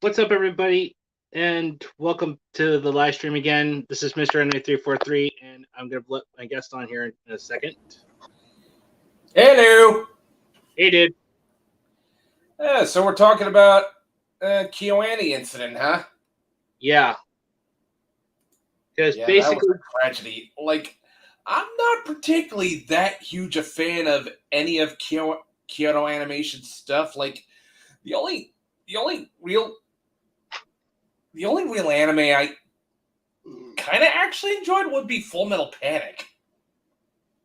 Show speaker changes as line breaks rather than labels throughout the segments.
What's up, everybody, and welcome to the live stream again. This is Mr. N343, and I'm going to let my guest on here in a second.
Hello.
Hey, dude.
Yeah, so we're talking about KyoAni incident, huh?
Yeah. Because
Yeah, that was
basically,
a tragedy. Like, I'm not particularly that huge a fan of any of Kyoto Animation stuff. Like, the only the only real the only real anime I kind of actually enjoyed would be Full Metal Panic.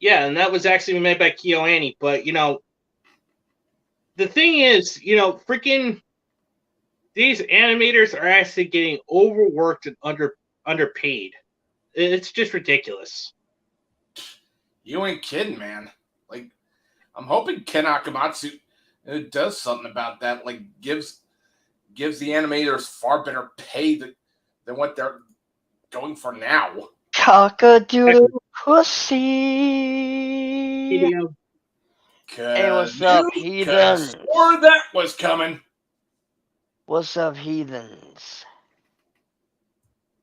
yeah, and that was actually made by KyoAni, but, the thing is, freaking these animators are actually getting overworked and underpaid. It's just ridiculous.
You ain't kidding, man. Like, I'm hoping Ken Akamatsu does something about that. Like, gives the animators far better pay than what they're going for now.
Cock-a-doodle pussy.
Video.
Hey, what's up,
You
heathens?
swore that was coming.
What's up, heathens?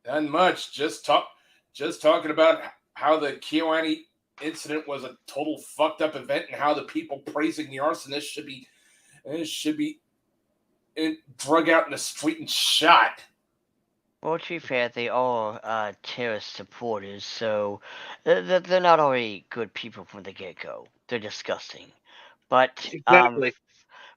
Not much. Just talking about how the KyoAni incident was a total fucked up event and how the people praising the arsonist should be drug out in the street and shot.
Well, to be fair, they are terrorist supporters, so they're not already good people from the get-go. They're disgusting. But
Exactly.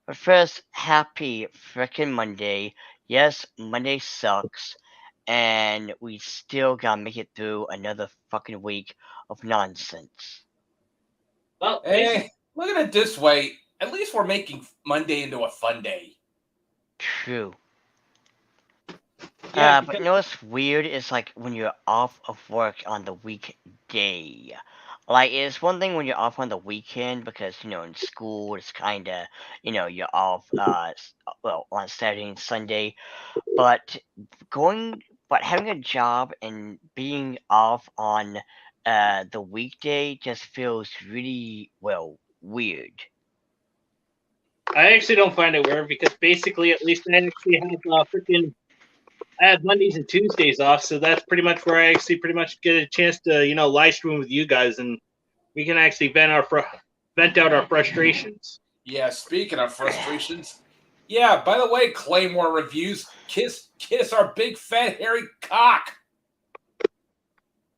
but first, happy frickin' Monday. Yes, Monday sucks, and we still gotta make it through another fucking week of nonsense.
Well,
Hey, look at it this way. At least we're making Monday into a fun day.
True.
yeah,
But you know what's weird is like when you're off of work on the weekday. Like it's one thing when you're off on the weekend because in school it's kinda you're off on Saturday and Sunday. But having a job and being off on the weekday just feels really weird.
I actually don't find it weird because basically, at least I actually have I have Mondays and Tuesdays off, so that's pretty much where I actually pretty much get a chance to live stream with you guys, and we can actually vent out our frustrations.
Yeah, speaking of frustrations, yeah, by the way, Claymore reviews, kiss our big fat hairy cock.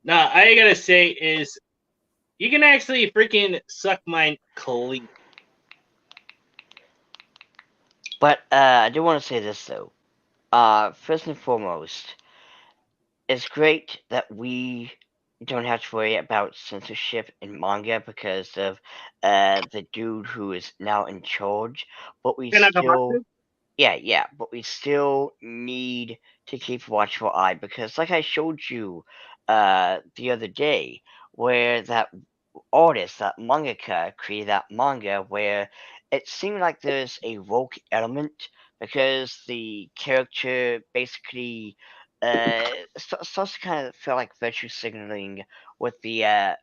Now, I gotta say is you can actually freaking suck mine clean.
But I do want to say this though. First and foremost, it's great that we don't have to worry about censorship in manga because of the dude who is now in charge. But we still, but we still need to keep a watchful eye because, like I showed you the other day, where that artist, that mangaka, created that manga where it seemed like there's a woke element because the character basically starts to kind of feel like virtue signaling with the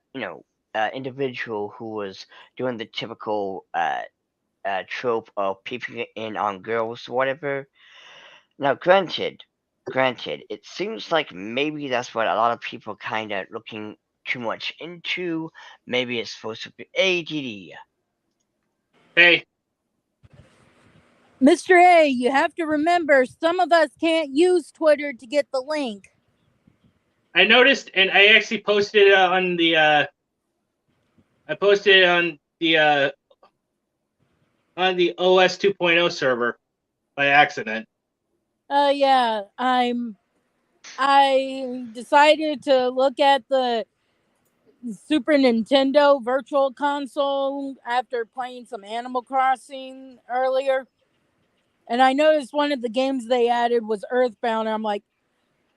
individual who was doing the typical trope of peeping in on girls or whatever. Now, granted, it seems like maybe that's what a lot of people kind of looking too much into. Maybe it's supposed to be ADD.
Hey,
Mr. A, you have to remember some of us can't use Twitter to get the link.
I noticed, and I actually posted it on the. I posted it on the OS 2.0 server by accident.
Yeah, I decided to look at the Super Nintendo Virtual Console after playing some Animal Crossing earlier. And I noticed one of the games they added was Earthbound. And I'm like,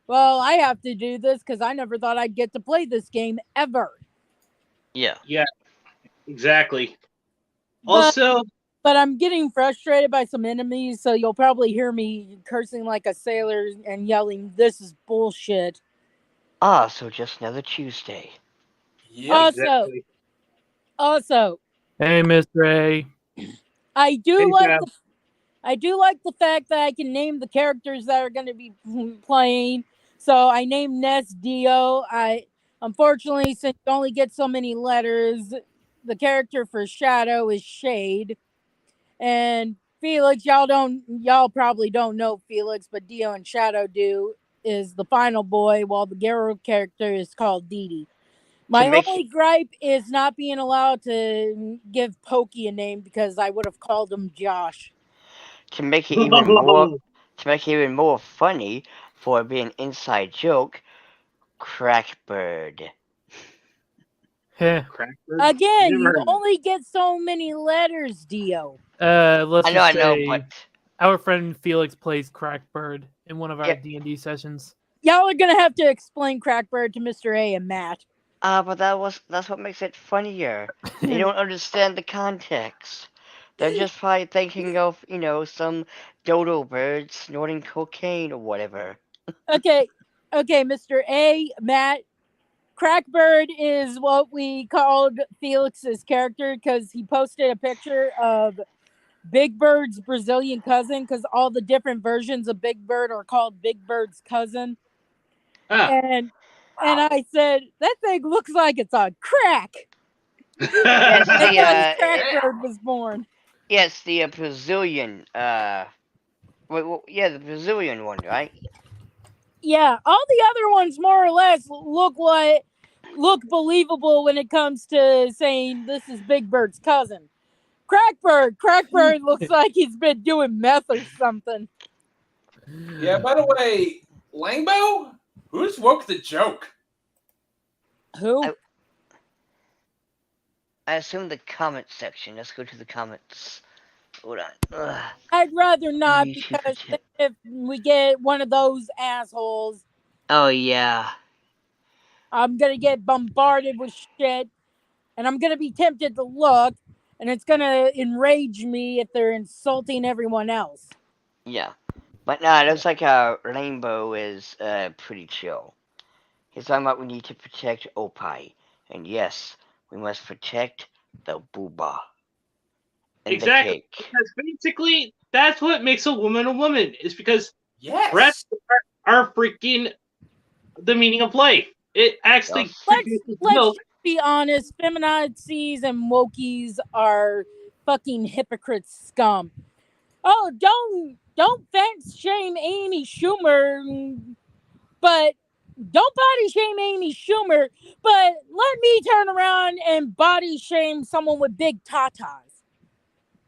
well, I have to do this because I never thought I'd get to play this game ever.
Yeah.
Yeah, exactly.
But,
Also,
but I'm getting frustrated by some enemies, so you'll probably hear me cursing like a sailor and yelling, "This is bullshit."
So just another Tuesday.
Yep.
exactly.
Also,
Hey, Mr. A.
I do
Hey,
like
Trav.
the I do like the fact that I can name the characters that are going to be playing. So I named Ness Dio. Unfortunately, since you only get so many letters, the character for Shadow is Shade. And Felix, y'all probably don't know Felix, but Dio and Shadow do, is the final boy, while the Garo character is called Dee Dee. My only gripe is not being allowed to give Pokey a name because I would have called him Josh.
To make it even more funny, for it being an inside joke, Crackbird.
Heh.
Crackbird?
Again,
Never
you
heard of it.
only get so many letters, Dio.
Let's
I
just
know,
say
but
our friend Felix plays Crackbird in one of our
Yeah.
D&D sessions.
Y'all are gonna have to explain Crackbird to Mr. A and Matt.
but that's what makes it funnier. They don't understand the context. They're just probably thinking of, some dodo bird snorting cocaine or whatever.
Okay, Mr. A, Matt. Crackbird is what we called Felix's character because he posted a picture of Big Bird's Brazilian cousin because all the different versions of Big Bird are called Big Bird's cousin.
Ah.
And I said, that thing looks like it's on crack.
Yes,
And thus Crackbird was born.
Yes, the Brazilian. The Brazilian one, right?
Yeah, all the other ones more or less look believable when it comes to saying this is Big Bird's cousin. Crackbird looks like he's been doing meth or something.
Yeah, by the way, Langbo, who's woke the joke?
Who?
I assume the comment section. Let's go to the comments. Hold on. Ugh.
I'd rather not
You should
because
protect-
if we get one of those assholes,
Oh yeah.
I'm gonna get bombarded with shit, and I'm gonna be tempted to look, and it's gonna enrage me if they're insulting everyone else.
Yeah. But no, it looks like Rainbow is pretty chill. He's talking about we need to protect Opie. And yes, we must protect the booba. And
Exactly.
the cake.
Because basically, that's what makes a woman, is because
Yes.
breasts are freaking the meaning of life. It actually
Yes.
produces
Let's
milk.
just be honest, feminazis and wokies are fucking hypocrite scum. Oh, don't fence shame Amy Schumer, but don't body shame Amy Schumer, but let me turn around and body shame someone with big tatas.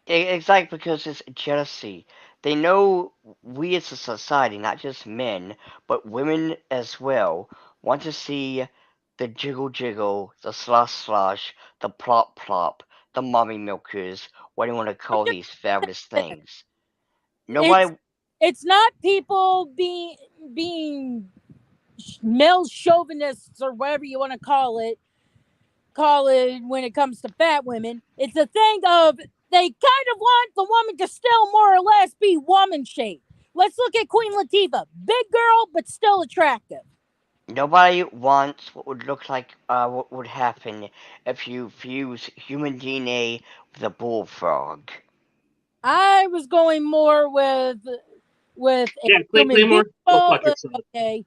Exactly, because it's jealousy. They know we as a society, not just men, but women as well, want to see the jiggle jiggle, the slosh slosh, the plop plop, the mommy milkers, what do you want to call these fabulous things. Nobody.
It's not people being male chauvinists or whatever you want to call it when it comes to fat women. It's a thing of they kind of want the woman to still more or less be woman shaped. Let's look at Queen Latifah. Big girl, but still attractive.
Nobody wants what would look like what would happen if you fuse human DNA with a bullfrog.
I was going more with a human
Claymore. Go fuck
but
yourself.
okay.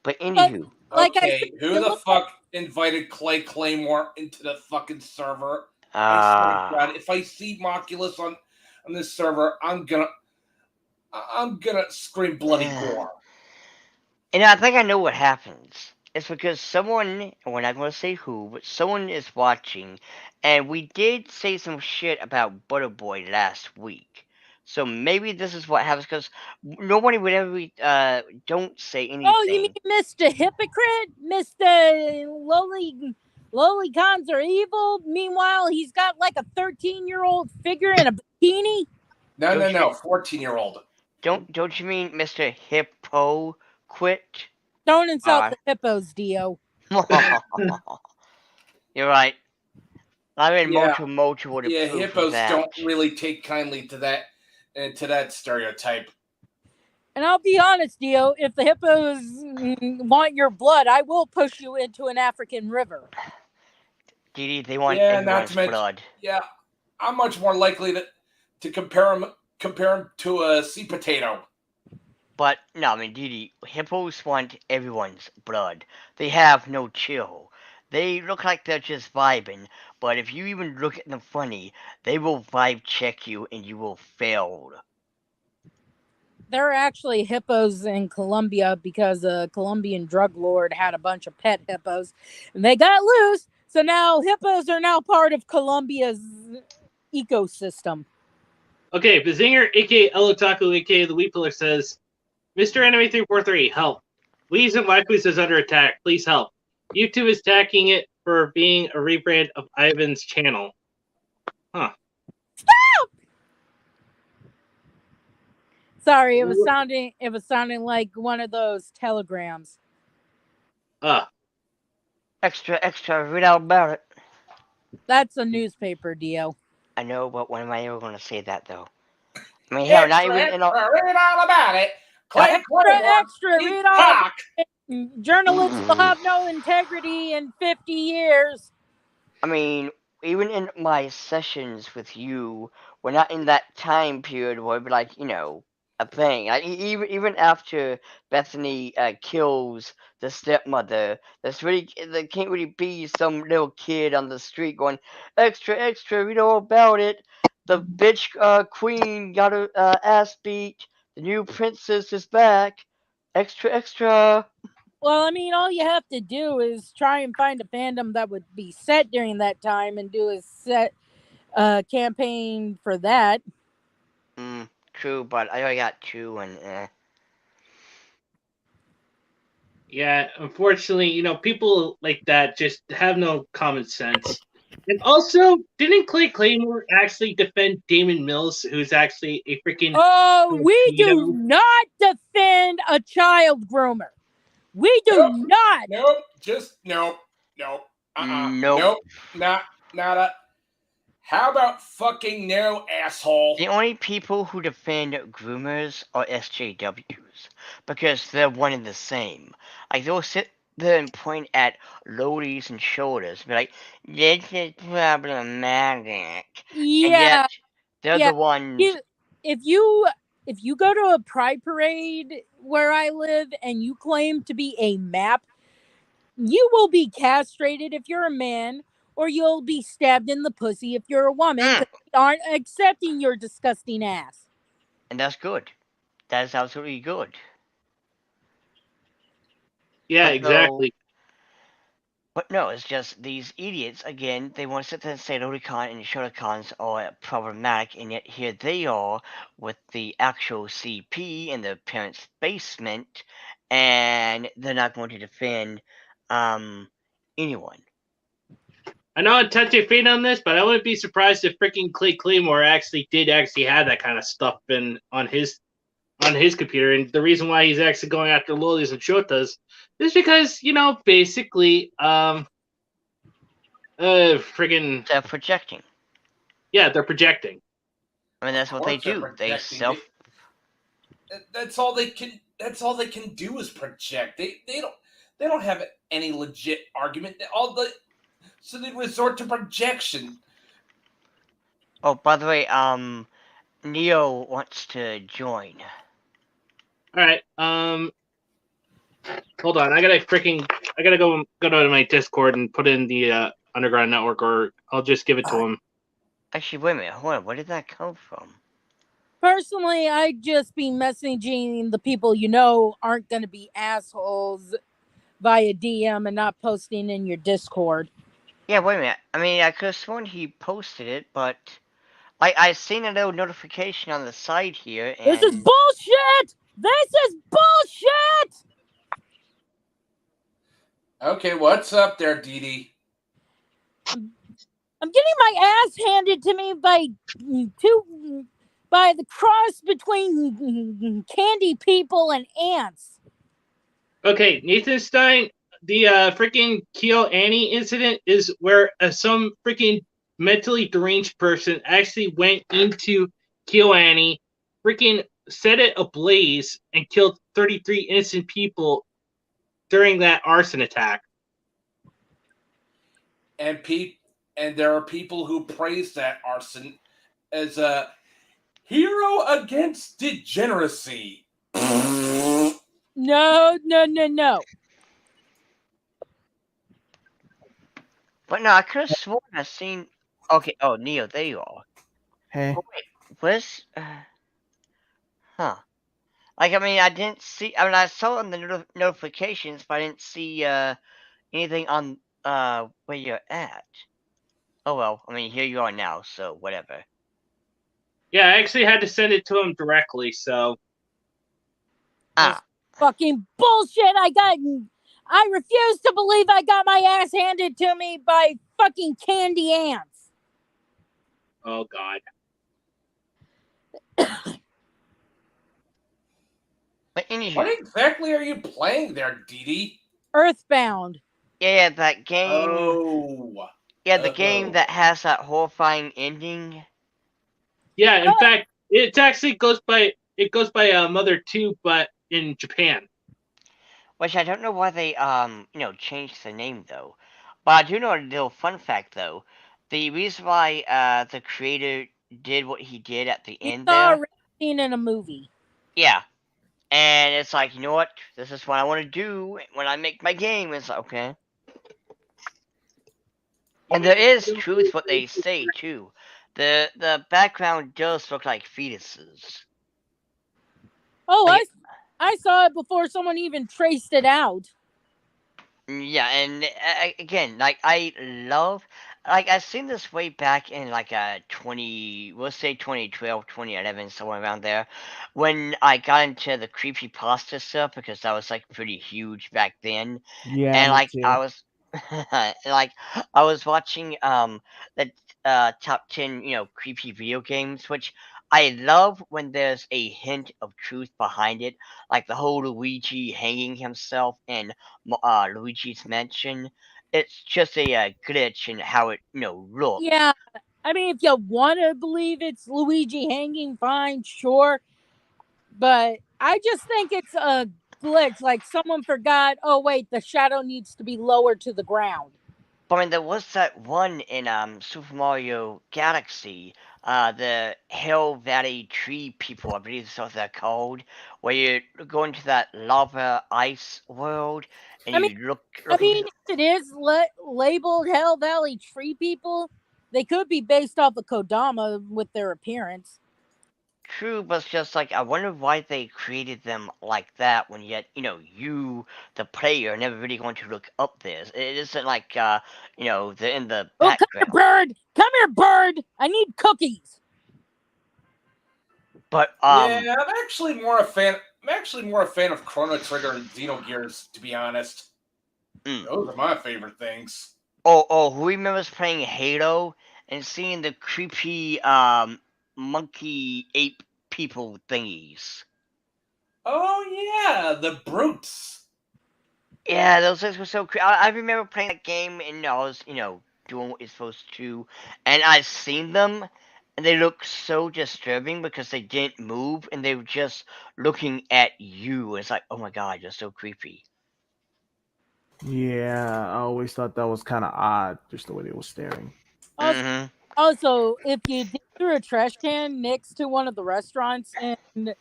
But anywho,
Like I
Okay,
said,
who
it
the
looks
fuck invited Clay Claymore into the fucking server? I swear to God, if I see Moculus on this server, I'm gonna scream bloody gore.
and I think I know what happens. It's because someone, and we're not going to say who, but someone is watching, and we did say some shit about Butterboy last week. So maybe this is what happens, because nobody would ever, don't say anything.
Oh, you mean Mr. Hypocrite? Mr. Lowly cons are evil? Meanwhile, he's got like a 13-year-old figure in a bikini?
No, 14-year-old.
Don't you mean Mr. Hippo quit?
Don't insult the hippos, Dio.
You're right. I'm in
Yeah.
Moto to
Yeah,
prove
hippos
that.
don't really take kindly to that stereotype.
And I'll be honest, Dio, if the hippos want your blood, I will push you into an African river.
Dee, they want
Yeah, not
everyone's
to mention,
blood.
yeah, I'm much more likely to compare him to a sweet potato.
But no, I mean, Dee, hippos want everyone's blood. They have no chill. They look like they're just vibing, but if you even look at them funny, they will vibe check you and you will fail.
There are actually hippos in Colombia because a Colombian drug lord had a bunch of pet hippos and they got loose. So now hippos are now part of Colombia's ecosystem.
Okay, Bazinger, aka Elotaku, aka the Wheat Pillar, says, Mr. Anime 343, help. Weez and Waifus is under attack. Please help. YouTube is attacking it for being a rebrand of Ivan's channel. Huh.
Sorry, it was sounding like one of those telegrams.
Extra, read out about it.
That's a newspaper, Dio.
I know, but when am I ever going to say that, though? I mean, hell, not even
Read all about it.
Extra, read all
about
it. Journalists will have no integrity in 50 years.
I mean, even in my sessions with you, we're not in that time period where it'd be like, a thing. Like, even after Bethany kills the stepmother, there can't really be some little kid on the street going, extra, read all about it. The bitch queen got her ass beat. The new princess is back. Extra.
Well, I mean, all you have to do is try and find a fandom that would be set during that time and do a set campaign for that.
True, but I only got 2 and
Yeah, unfortunately, people like that just have no common sense. And also, didn't Clay Claymore actually defend Damon Mills, who's actually a freaking...
Oh, we do not defend a child groomer. We do not.
Nope. Just nope. Nope. Not a. How about fucking no, asshole?
The only people who defend groomers are SJWs, because they're one and the same. Like, they'll sit there and point at lodies and shoulders and be like, this is problematic.
Yeah.
And yet, they're the ones...
If you go to a pride parade where I live and you claim to be a map, you will be castrated if you're a man, or you'll be stabbed in the pussy if you're a woman, because they aren't accepting your disgusting ass.
And that's good. That is absolutely good.
Yeah, exactly.
But no, it's just these idiots, again, they want to sit there and say Lolicon and Shotacons are problematic, and yet here they are with the actual CP in their parents' basement, and they're not going to defend anyone.
I know I touched your feet on this, but I wouldn't be surprised if freaking Clay Claymore actually have that kind of stuff on his computer. And the reason why he's actually going after lolis and shotas is because, basically, friggin'
They're projecting.
Yeah, they're projecting.
I mean, that's what they do. They self.
That's all they can. That's all they can do is project. They don't have any legit argument. So they resort to projection.
Oh, by the way, Neo wants to join.
All right. Hold on. I gotta go to my Discord and put in the Underground Network, or I'll just give it to him.
Actually, wait a minute. Hold on. Where did that come from?
Personally, I'd just be messaging the people aren't going to be assholes via DM and not posting in your Discord.
Yeah, wait a minute. I mean, I could have sworn he posted it, but I seen a little notification on the side here. And...
This is bullshit! This is bullshit!
Okay, what's up there, Dee?
I'm getting my ass handed to me by the cross between candy people and ants.
Okay, Nathan Stein, the freaking KyoAni incident is where some freaking mentally deranged person actually went into KyoAni, freaking set it ablaze, and killed 33 innocent people during that arson attack.
And and there are people who praise that arson as a hero against degeneracy.
No, no, no, no.
But no, I could have sworn I seen. Okay, oh Neo, there you are.
Hey,
Oh wait, where's huh? Like I mean, I didn't see. I mean, I saw it on the notifications, but I didn't see anything on where you're at. Oh well, I mean, here you are now, so whatever.
Yeah, I actually had to send it to him directly. So
This
Ah,
fucking bullshit I refuse to believe I got my ass handed to me by fucking candy ants.
oh god.
but anywho,
What exactly are you playing there, Dee Dee?
Earthbound.
yeah, that game.
Oh.
Yeah, the game that has that horrifying ending.
Yeah, in fact, it actually goes by Mother 2, but in Japan.
Which I don't know why they changed the name though. But I do know a little fun fact though. The reason why the creator did what he did at the
You
end
saw a
there.
rape scene in a movie.
Yeah. And it's like, you know what? This is what I want to do when I make my game. It's like, okay. And there is truth what they say too. The background does look like fetuses.
Oh,
Like,
I saw it before someone even traced it out.
yeah, and again, like I love, like I've seen this way back in like we'll say 2012, 2011, somewhere around there, when I got into the creepy pasta stuff because that was like pretty huge back then,
yeah,
and
me
like I
too.
was, like I was watching the top 10 creepy video games, which I love when there's a hint of truth behind it, like the whole Luigi hanging himself in Luigi's Mansion. It's just a glitch in how it looks.
Yeah, I mean, if you want to believe it's Luigi hanging, fine, sure. But I just think it's a glitch. Like someone forgot, oh, wait, the shadow needs to be lower to the ground.
I mean, there was that one in Super Mario Galaxy, the Hell Valley Tree People, I believe that's what they're called, where you go into that lava ice world and
I mean,
you look into.
if it is labeled Hell Valley Tree People, they could be based off of Kodama with their appearance.
True, but it's just like I wonder why they created them like that when yet you, the player, are never really going to look up this. It isn't like they're in the
Oh, come here,
background.
bird! Come here, bird! I need cookies.
But
Yeah, I'm actually more a fan. I'm actually more a fan of Chrono Trigger and Xenogears, to be honest. Those are my favorite things.
who remembers playing Halo and seeing the creepy monkey ape people thingies?
Oh yeah, the brutes.
Yeah, those things were so creepy. I remember playing that game and I was doing what you're supposed to, and I've seen them. And they look so disturbing because they didn't move and they were just looking at you. It's like, oh my god, you're so creepy.
Yeah, I always thought that was kind of odd, just the way they were staring.
Mm-hmm.
Also, if you dig through a trash can next to one of the restaurants in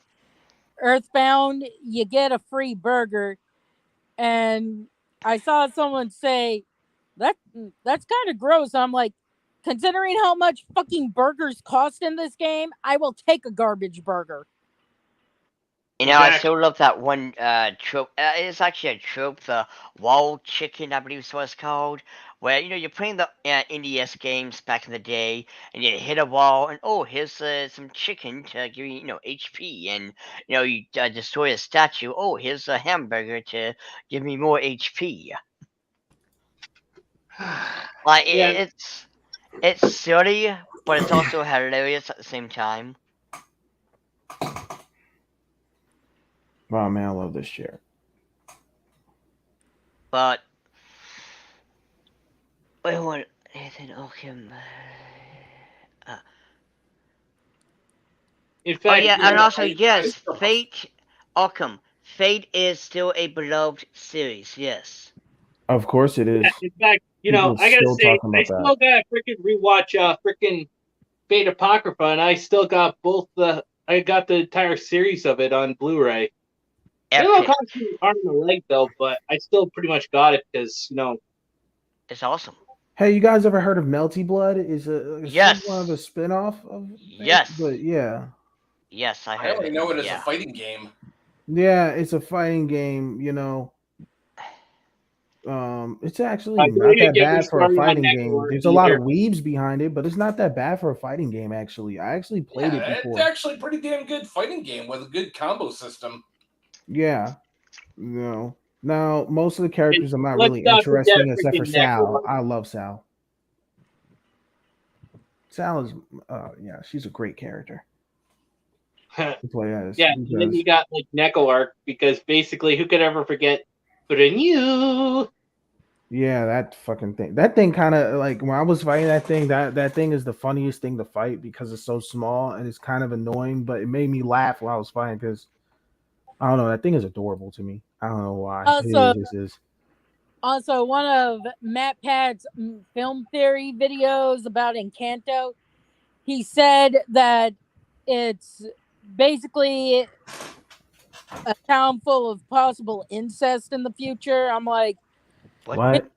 Earthbound, you get a free burger. And I saw someone say that's kind of gross. I'm like, considering how much fucking burgers cost in this game, I will take a garbage burger.
You know, I
Exactly.
still love that one trope. It's actually a trope, the wall chicken, I believe is what it's called. Where you're playing the NES games back in the day, and you hit a wall, and oh, here's some chicken to give you, HP, and you destroy a statue. Oh, here's a hamburger to give me more HP. Like
Yeah.
it's silly, but it's also hilarious at the same time.
Wow, man, I love this chair.
But wait, what? Nathan, okay.
In
Oh
fact,
yeah, and
yeah,
also yes, Fate, Arkham. Fate is still a beloved series. Yes.
Of course it is.
In fact,
People
I gotta
still
say,
talking
I
about
still gotta freaking rewatch freaking Fate Apocrypha, and I still got I got the entire series of it on Blu-ray. It will
Epic.
cost me an arm and a leg though, but I still pretty much got it because
It's awesome.
Hey, you guys ever heard of Melty Blood? Is
Yes.
somewhat of a spin-off of
Yes.
but yeah.
Yes, I
I
heard
only
it.
know it as
Yeah.
a fighting game.
Yeah, it's a fighting game, it's actually
I
not
need to
that
get me
bad for a
started on
fighting
that
game.
war
There's a lot
either.
of weebs behind it, but it's not that bad for a fighting game actually. I actually played it
It's
before.
actually a pretty damn good fighting game with a good combo system.
Yeah. Now most of the characters I'm not
Let's
really
not forget
interesting except for
freaking
Sal.
Necro.
I love Sal. Sal is yeah, she's a great character to play as.
Yeah, and then you got like Neko Arc because basically, who could ever forget? But in you,
Yeah, that fucking thing. That thing kind of like when I was fighting that thing. That thing is the funniest thing to fight because it's so small and it's kind of annoying. But it made me laugh while I was fighting because I don't know. That thing is adorable to me. I don't know why.
Also,
It just is.
Also, one of Matt Pat's film theory videos about Encanto, he said that it's basically a town full of possible incest in the future. I'm like,
What?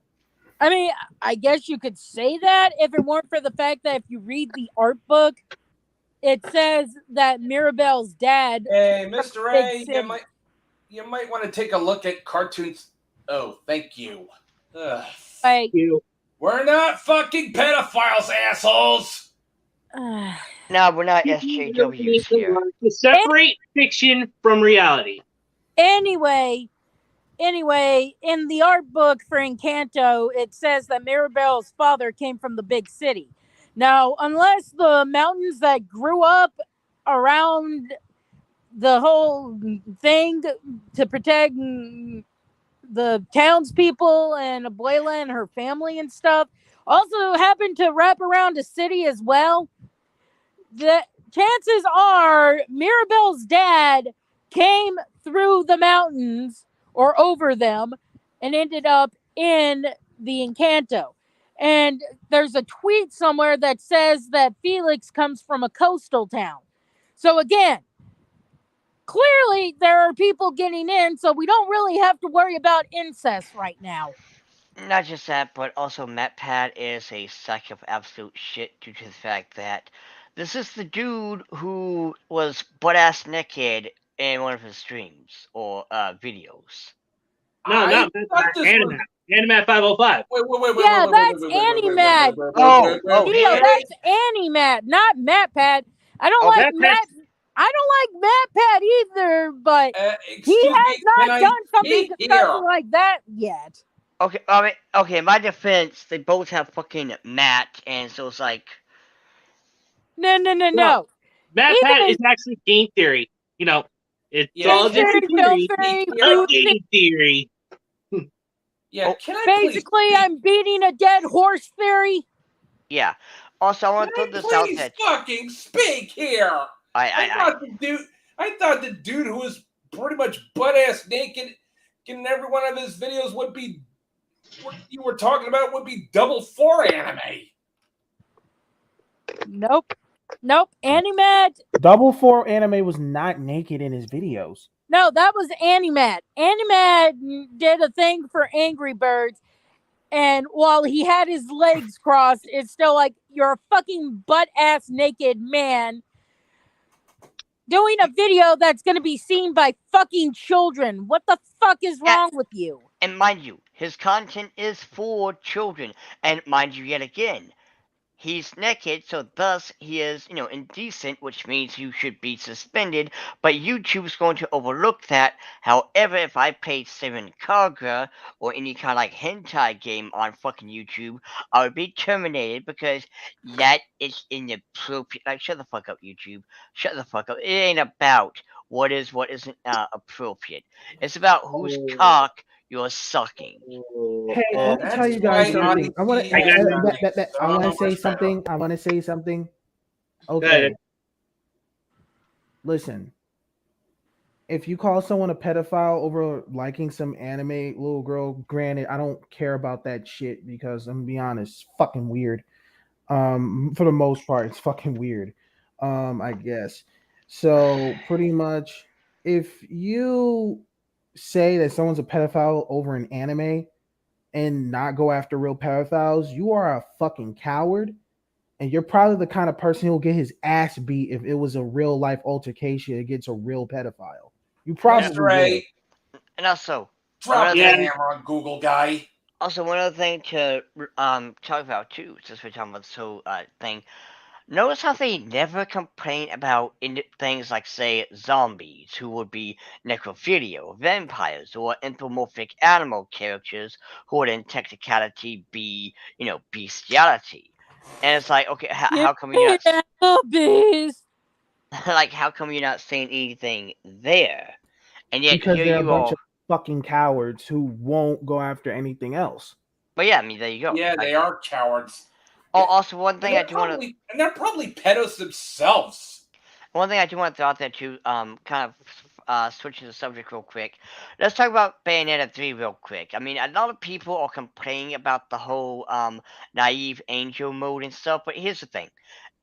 I mean, I guess you could say that if it weren't for the fact that if you read the art book, it says that Mirabelle's dad.
Hey, Mr.
Big
A,
city.
you might want to take a look at cartoons. Oh, thank you. Ugh.
Like,
We're not fucking pedophiles, assholes.
No, we're not SJWs here.
to separate fiction from reality.
anyway, in the art book for Encanto, it says that Mirabelle's father came from the big city. Now, unless the mountains that grew up around the whole thing to protect the townspeople and Abuela and her family and stuff also happen to wrap around a city as well, the chances are Mirabelle's dad came through the mountains or over them and ended up in the Encanto. And there's a tweet somewhere that says that Felix comes from a coastal town. So again, clearly there are people getting in, so we don't really have to worry about incest right now.
Not just that, but also Matt Pat is a sack of absolute shit due to the fact that this is the dude who was butt-ass naked in one of his streams or videos.
No, not Animat. Animat 505.
Yeah, that's Animat.
Oh,
That's Animat, not Matt Pat. I don't like Matt. I don't like Matt Pat either, but he has not done something disgusting like that yet.
Okay, okay. In my defense, they both have fucking Matt, and so it's like,
no.
Matt Pat is actually game theory. It's all just a game theory.
Yeah, can I
basically, I'm beating a dead horse theory.
Yeah. Also, I want to throw this out that
fucking speak here. I thought the dude who was pretty much butt ass naked in every one of his videos would be what you were talking about would be double 4 anime.
Nope. Animat.
Double 4 anime was not naked in his videos.
No, that was Animat. Animat did a thing for Angry Birds, and while he had his legs crossed, it's still like you're a fucking butt ass naked man doing a video that's going to be seen by fucking children. What the fuck is wrong with you?
And mind you, his content is for children. And mind you, yet again, he's naked, so thus he is, indecent, which means you should be suspended, but YouTube's going to overlook that. However, if I played Seven Kaga or any kind of like hentai game on fucking YouTube, I would be terminated because that is inappropriate. Like, shut the fuck up, YouTube. Shut the fuck up. It ain't about what isn't appropriate. It's about whose cock you're sucking.
Hey, let me tell you guys something. I want to say something. I want to say something. Okay. Listen. if you call someone a pedophile over liking some anime little girl, granted, I don't care about that shit because I'm gonna be honest, it's fucking weird. For the most part, it's fucking weird. I guess. So pretty much, if you say that someone's a pedophile over an anime and not go after real pedophiles, you are a fucking coward. And you're probably the kind of person who'll get his ass beat if it was a real life altercation against a real pedophile. You probably
Mr. A,
will.
And also,
drop
another
the
Yeah.
thing,
hammer on Google guy.
also one other thing to talk about too, since we're talking about this whole thing. Notice how they never complain about things like, say, zombies, who would be necrophilia, or vampires, or anthropomorphic animal characters, who would in technicality be, bestiality. And it's like, okay, how come you're not,
The beast.
like, how come you're not saying anything there? And yet
Because
here
they're a
you
bunch
are.
of fucking cowards who won't go after anything else.
But yeah, I mean, there you go.
Yeah, they are cowards.
Oh, also, one thing I
And
do want to.
they're probably pedos themselves.
One thing I do want to throw out there too, kind of switching the subject real quick. Let's talk about Bayonetta 3 real quick. I mean, a lot of people are complaining about the whole naive angel mode and stuff, but here's the thing.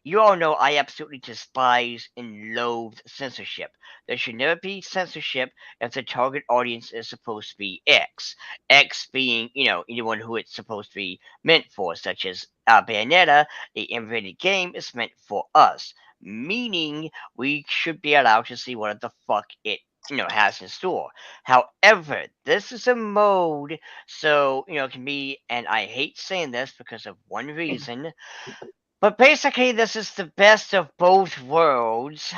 You all know I absolutely despise and loathe censorship. There should never be censorship if the target audience is supposed to be X. X being, anyone who it's supposed to be meant for, such as Bayonetta, the M-rated game, is meant for us. Meaning, we should be allowed to see what the fuck it has in store. However, this is a mode, so it can be, and I hate saying this because of one reason, but basically, this is the best of both worlds.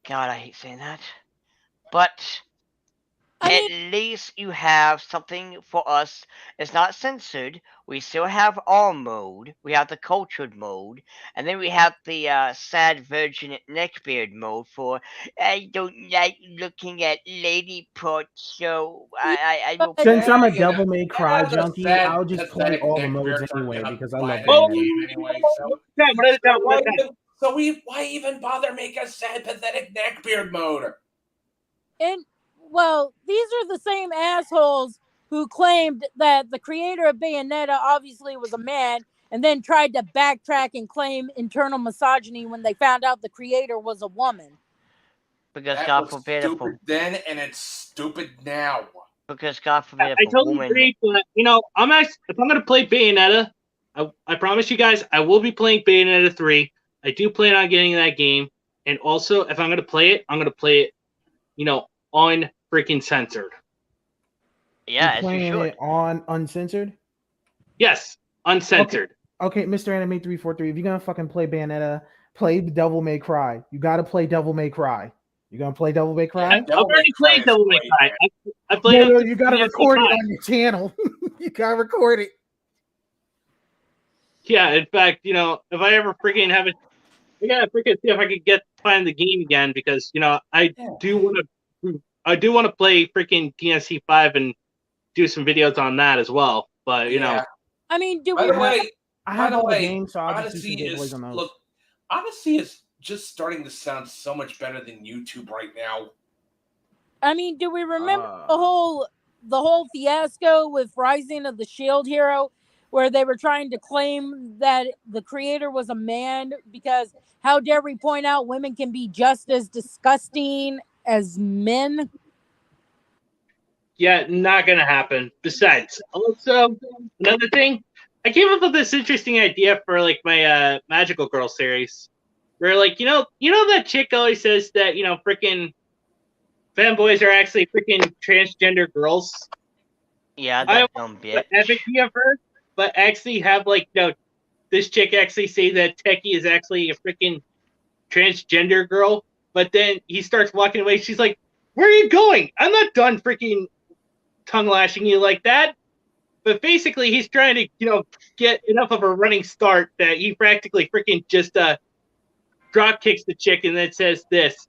God, I hate saying that. But at least you have something for us. It's not censored. We still have our mode. We have the cultured mode. And then we have the sad virgin neckbeard mode for I don't like looking at lady parts, so I will
Since I'm a
Yeah,
Devil May Cry
that's a
junkie,
sad,
I'll just play
pathetic
all the modes
neckbeards aren't
anyway
gonna
because I
buy
love
that
Oh,
Bayonetta.
game anyway. So,
what is that? What is that?
why even bother make a sad, pathetic neckbeard mode?
And well, these are the same assholes who claimed that the creator of Bayonetta obviously was a man and then tried to backtrack and claim internal misogyny when they found out the creator was a woman.
because
That
God
was
forbid
stupid then, and it's stupid now.
because God forbid
I
if a
totally
woman.
agree, but I'm actually, if I'm gonna play Bayonetta, I promise you guys, I will be playing Bayonetta 3. I do plan on getting that game, and also if I'm gonna play it, I'm gonna play it, on freaking censored.
Yeah,
You
as you
playing
should.
it on uncensored?
Yes, uncensored.
Okay, Mr. Anime 343, if you're gonna fucking play Bayonetta, play Devil May Cry. You gotta play Devil May Cry. You gonna play Devil May Cry?
Yeah,
I've
Devil May
already
Cry
played
is
Devil May
great,
Cry.
man.
I played
No,
up to
you gotta
PS5.
record it on your channel. You gotta record it.
Yeah, in fact, if I ever freaking have it, I gotta freaking see if I could find the game again because I do want to play freaking DNC 5 and do some videos on that as well. But
Yeah.
I mean, do
By
we
the way,
I
by
have
the
all the
way,
games, so I'll just do
Odyssey
some gameplays
is
on those.
look. Odyssey is just starting to sound so much better than YouTube right now.
I mean, do we remember the whole fiasco with Rising of the Shield Hero, where they were trying to claim that the creator was a man because how dare we point out women can be just as disgusting as men?
yeah, not gonna happen. Besides, also another thing, I came up with this interesting idea for like my Magical Girl series, where like that chick always says that freaking fanboys are actually freaking transgender girls.
Yeah,
I
that
don't
dumb
know
bitch.
the efficacy of her, but actually have like this chick actually say that Techie is actually a freaking transgender girl, but then he starts walking away. She's like, "Where are you going? I'm not done freaking tongue lashing you like that." But basically, he's trying to get enough of a running start that he practically freaking just drop kicks the chick and then says this: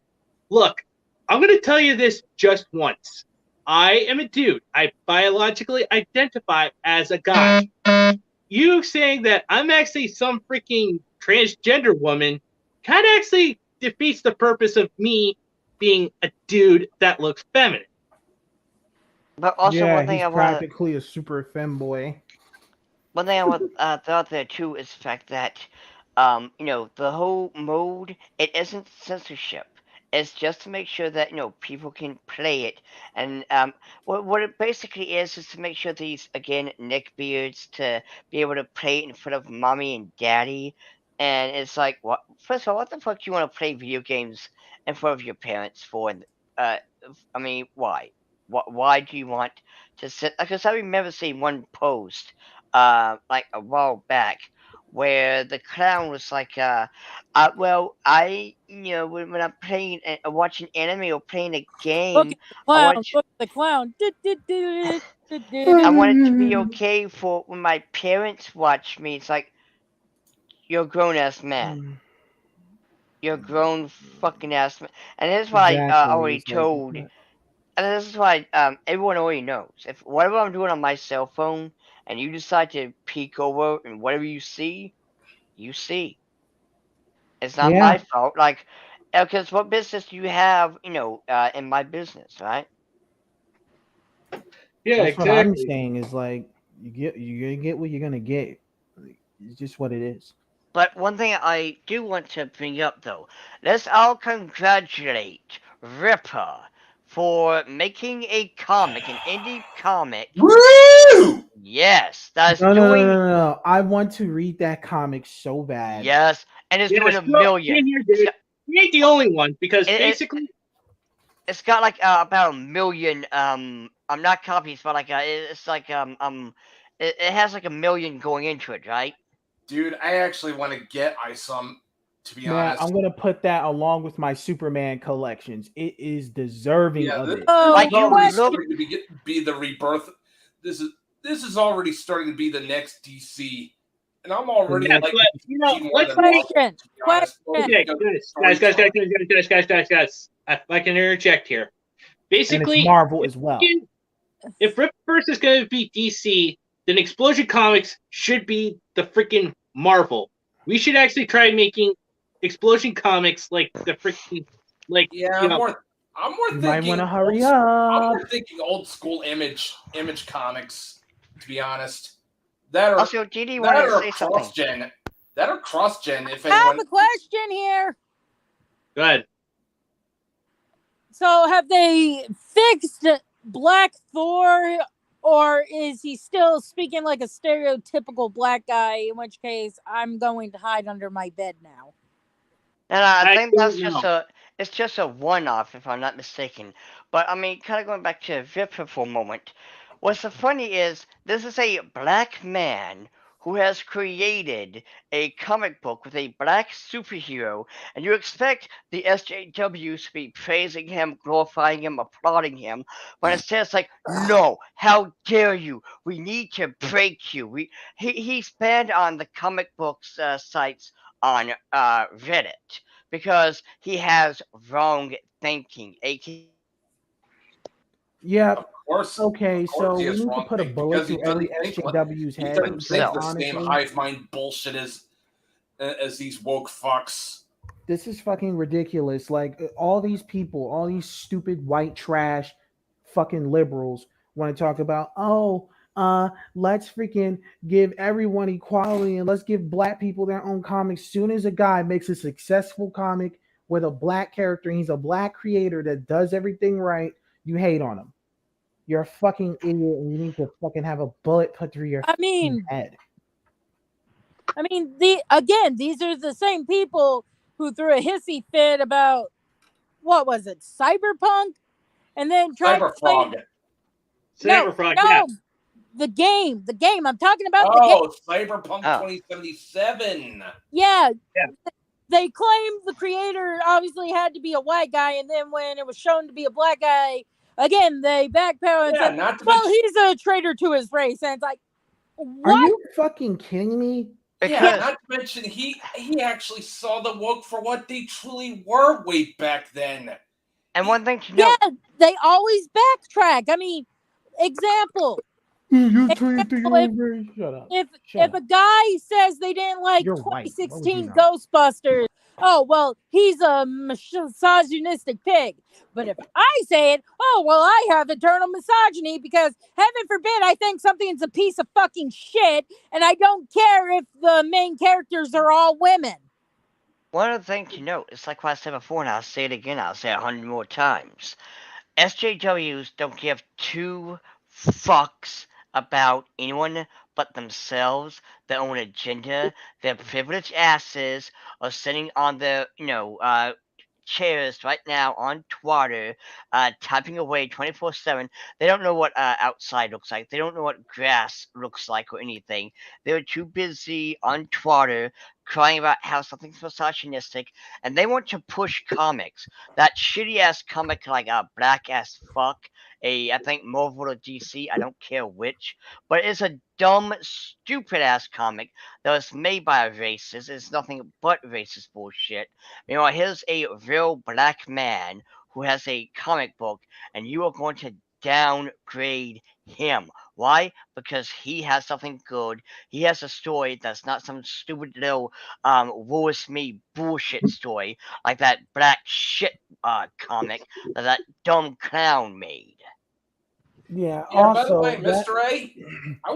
"Look, I'm gonna tell you this just once. I am a dude. I biologically identify as a guy. You saying that I'm actually some freaking transgender woman kind of actually defeats the purpose of me being a dude that looks feminine.
But also
Yeah,
one thing
he's
I want to
practically a super femboy.
One thing I want throw out there too is the fact that, the whole mode, it isn't censorship. It's just to make sure that people can play it, and what it basically is to make sure these again neckbeards to be able to play it in front of mommy and daddy, and it's like, what? First of all, what the fuck do you want to play video games in front of your parents for? Uh, I mean, why? Why do you want to sit? Because I remember seeing one post like a while back where the clown was like well, when I'm playing watching anime or playing a
Look
game,
at the
I
clown.
want it,
Look at the clown.
I want it to be okay for when my parents watch me. It's like, you're a grown ass man, you're a grown fucking ass man. And this is why I
Exactly.
already
It's like,
told, and this is why everyone already knows, if whatever I'm doing on my cell phone and you decide to peek over and whatever you see, you see. It's not my
yeah,
fault. Like, because what business do you have, in my business, right?
Yeah,
that's what I'm
exactly.
saying. Is like you're gonna get what you're gonna get. Like, it's just what it is.
But one thing I do want to bring up, though, let's all congratulate Ripper for making a comic, an indie comic.
Woo!
Yes, that's
No, no, no,
doing,
no, no, no. I want to read that comic so bad.
yes, and it's doing
Yes,
a
no,
million.
same here, dude. You ain't the only one because
It, it,
basically,
it's got like about a million I'm not copies, but like it's like it has like a million going into it, right?
Dude, I actually want to get ISOM, to be
Man,
honest.
I'm gonna put that along with my Superman collections. It is deserving
Yeah,
of
this
it.
Oh,
Like,
is
you
already
look,
starting to be the rebirth. This is already starting to be the next DC, and I'm already
yeah,
next
like
but
DC more
let's
than Marvel,
question.
to be honest.
Question.
okay,
Because
guys. If I can interject here.
And it's
Basically,
Marvel as well.
if Ripverse is going to be DC, then Explosion Comics should be the freaking Marvel. We should actually try making Explosion Comics like the freaking
yeah, I'm more
You might want
thinking
to hurry
I'm
up.
more thinking old school image comics, to be honest. That are
also, GD wanted to say something.
cross gen. That are cross gen. If
I have
anyone,
a question here.
Go ahead.
So, have they fixed Black Thor, or is he still speaking like a stereotypical black guy? In which case, I'm going to hide under my bed now.
And I
I
think
don't know.
it's just a one-off, if I'm not mistaken. But I mean, kind of going back to Vipper for a moment. What's so funny is this is a black man who has created a comic book with a black superhero, and you expect the SJWs to be praising him, glorifying him, applauding him, but instead it's like, no, how dare you? We need to break you. He's banned on the comic books sites on Reddit because he has wrong thinking, aka
Yeah.
of course,
Okay, so
he
we
has
need to
wrong
put a
thing
bullet
because he
through every
doesn't think
SJW's
he
head.
doesn't think
Because
himself.
the same
honestly,
hive mind bullshit as these woke fucks.
this is fucking ridiculous. Like all these people, all these stupid white trash fucking liberals want to talk about, oh, let's freaking give everyone equality and let's give black people their own comics. Soon as a guy makes a successful comic with a black character, he's a black creator that does everything right, you hate on him. You're a fucking idiot and you need to fucking have a bullet put through your
I
fucking
mean,
head.
these are the same people who threw a hissy fit about what was it, Cyberpunk, and then tried to
Cyberfrog.
Cyberfrog,
no,
yeah.
the game. I'm talking about the game.
Oh, Cyberpunk
Oh.
2077.
Yeah.
Yeah.
They claimed the creator obviously had to be a white guy, and then when it was shown to be a black guy, again they backpedaled and
Yeah,
said,
not to
"Well,
mention,
he's a traitor to his race." And it's like,
Are
what?
you fucking kidding me?
yeah,
because
not to mention he actually saw the woke for what they truly were way back then.
and one thing to note,
Yeah, they always backtrack. I mean, example,
You're turning to your own race. Shut up.
If
Shut
a
up.
guy says they didn't like
You're white. What would you
2016
know?
Ghostbusters, oh well, he's a misogynistic pig. But if I say it, oh well, I have eternal misogyny because heaven forbid I think something's a piece of fucking shit, and I don't care if the main characters are all women.
One other thing to note, it's like what I said before, and I'll say it again, I'll say it 100 more times. SJWs don't give two fucks about anyone but themselves, their own agenda, their privileged asses are sitting on their, chairs right now on Twitter, typing away 24/7. They don't know what outside looks like. They don't know what grass looks like or anything. They're too busy on Twitter crying about how something's misogynistic, and they want to push comics. That shitty ass comic like a black ass fuck, I think Marvel or DC, I don't care which, but it's a dumb, stupid ass comic that was made by a racist. It's nothing but racist bullshit. Here's a real black man who has a comic book, and you are going to downgrade him. Why? Because he has something good. He has a story that's not some stupid little woe is me bullshit story like that black shit comic that dumb clown made.
Yeah.
Yeah, by the
Also,
way,
that,
Mr. A, I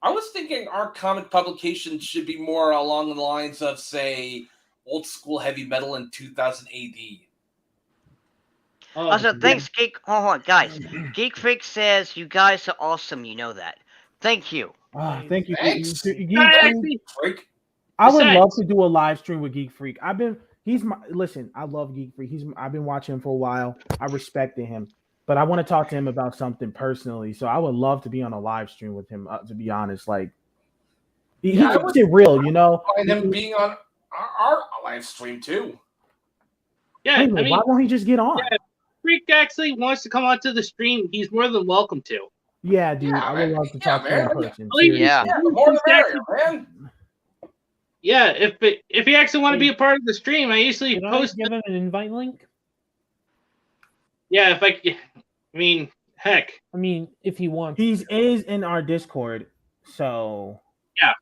was thinking our comic publication should be more along the lines of, say, old school heavy metal in 2000 AD.
Also, thanks, Geek. Hold on, guys. Geek Freak says you guys are awesome. You know that. Thank you.
thank you,
Thanks.
Geek
Actually,
Freak. I would
Besides-
love to do a live stream with Geek Freak. Listen, I love Geek Freak. I've been watching him for a while. I respected him, but I want to talk to him about something personally. So I would love to be on a live stream with him. To be honest, like he keeps it real, you know.
And him being on our live stream too.
yeah, I mean,
why won't he just get on?
Yeah, Freak actually wants to come onto the stream. He's more than welcome to.
Yeah, dude, I would love to talk to him in person.
Yeah,
the more the merrier, man.
Yeah, if you actually want to be a part of the stream, I usually
Can
post.
I give him an invite link?
Yeah, heck.
I mean, if he wants.
He is in our Discord, so
yeah.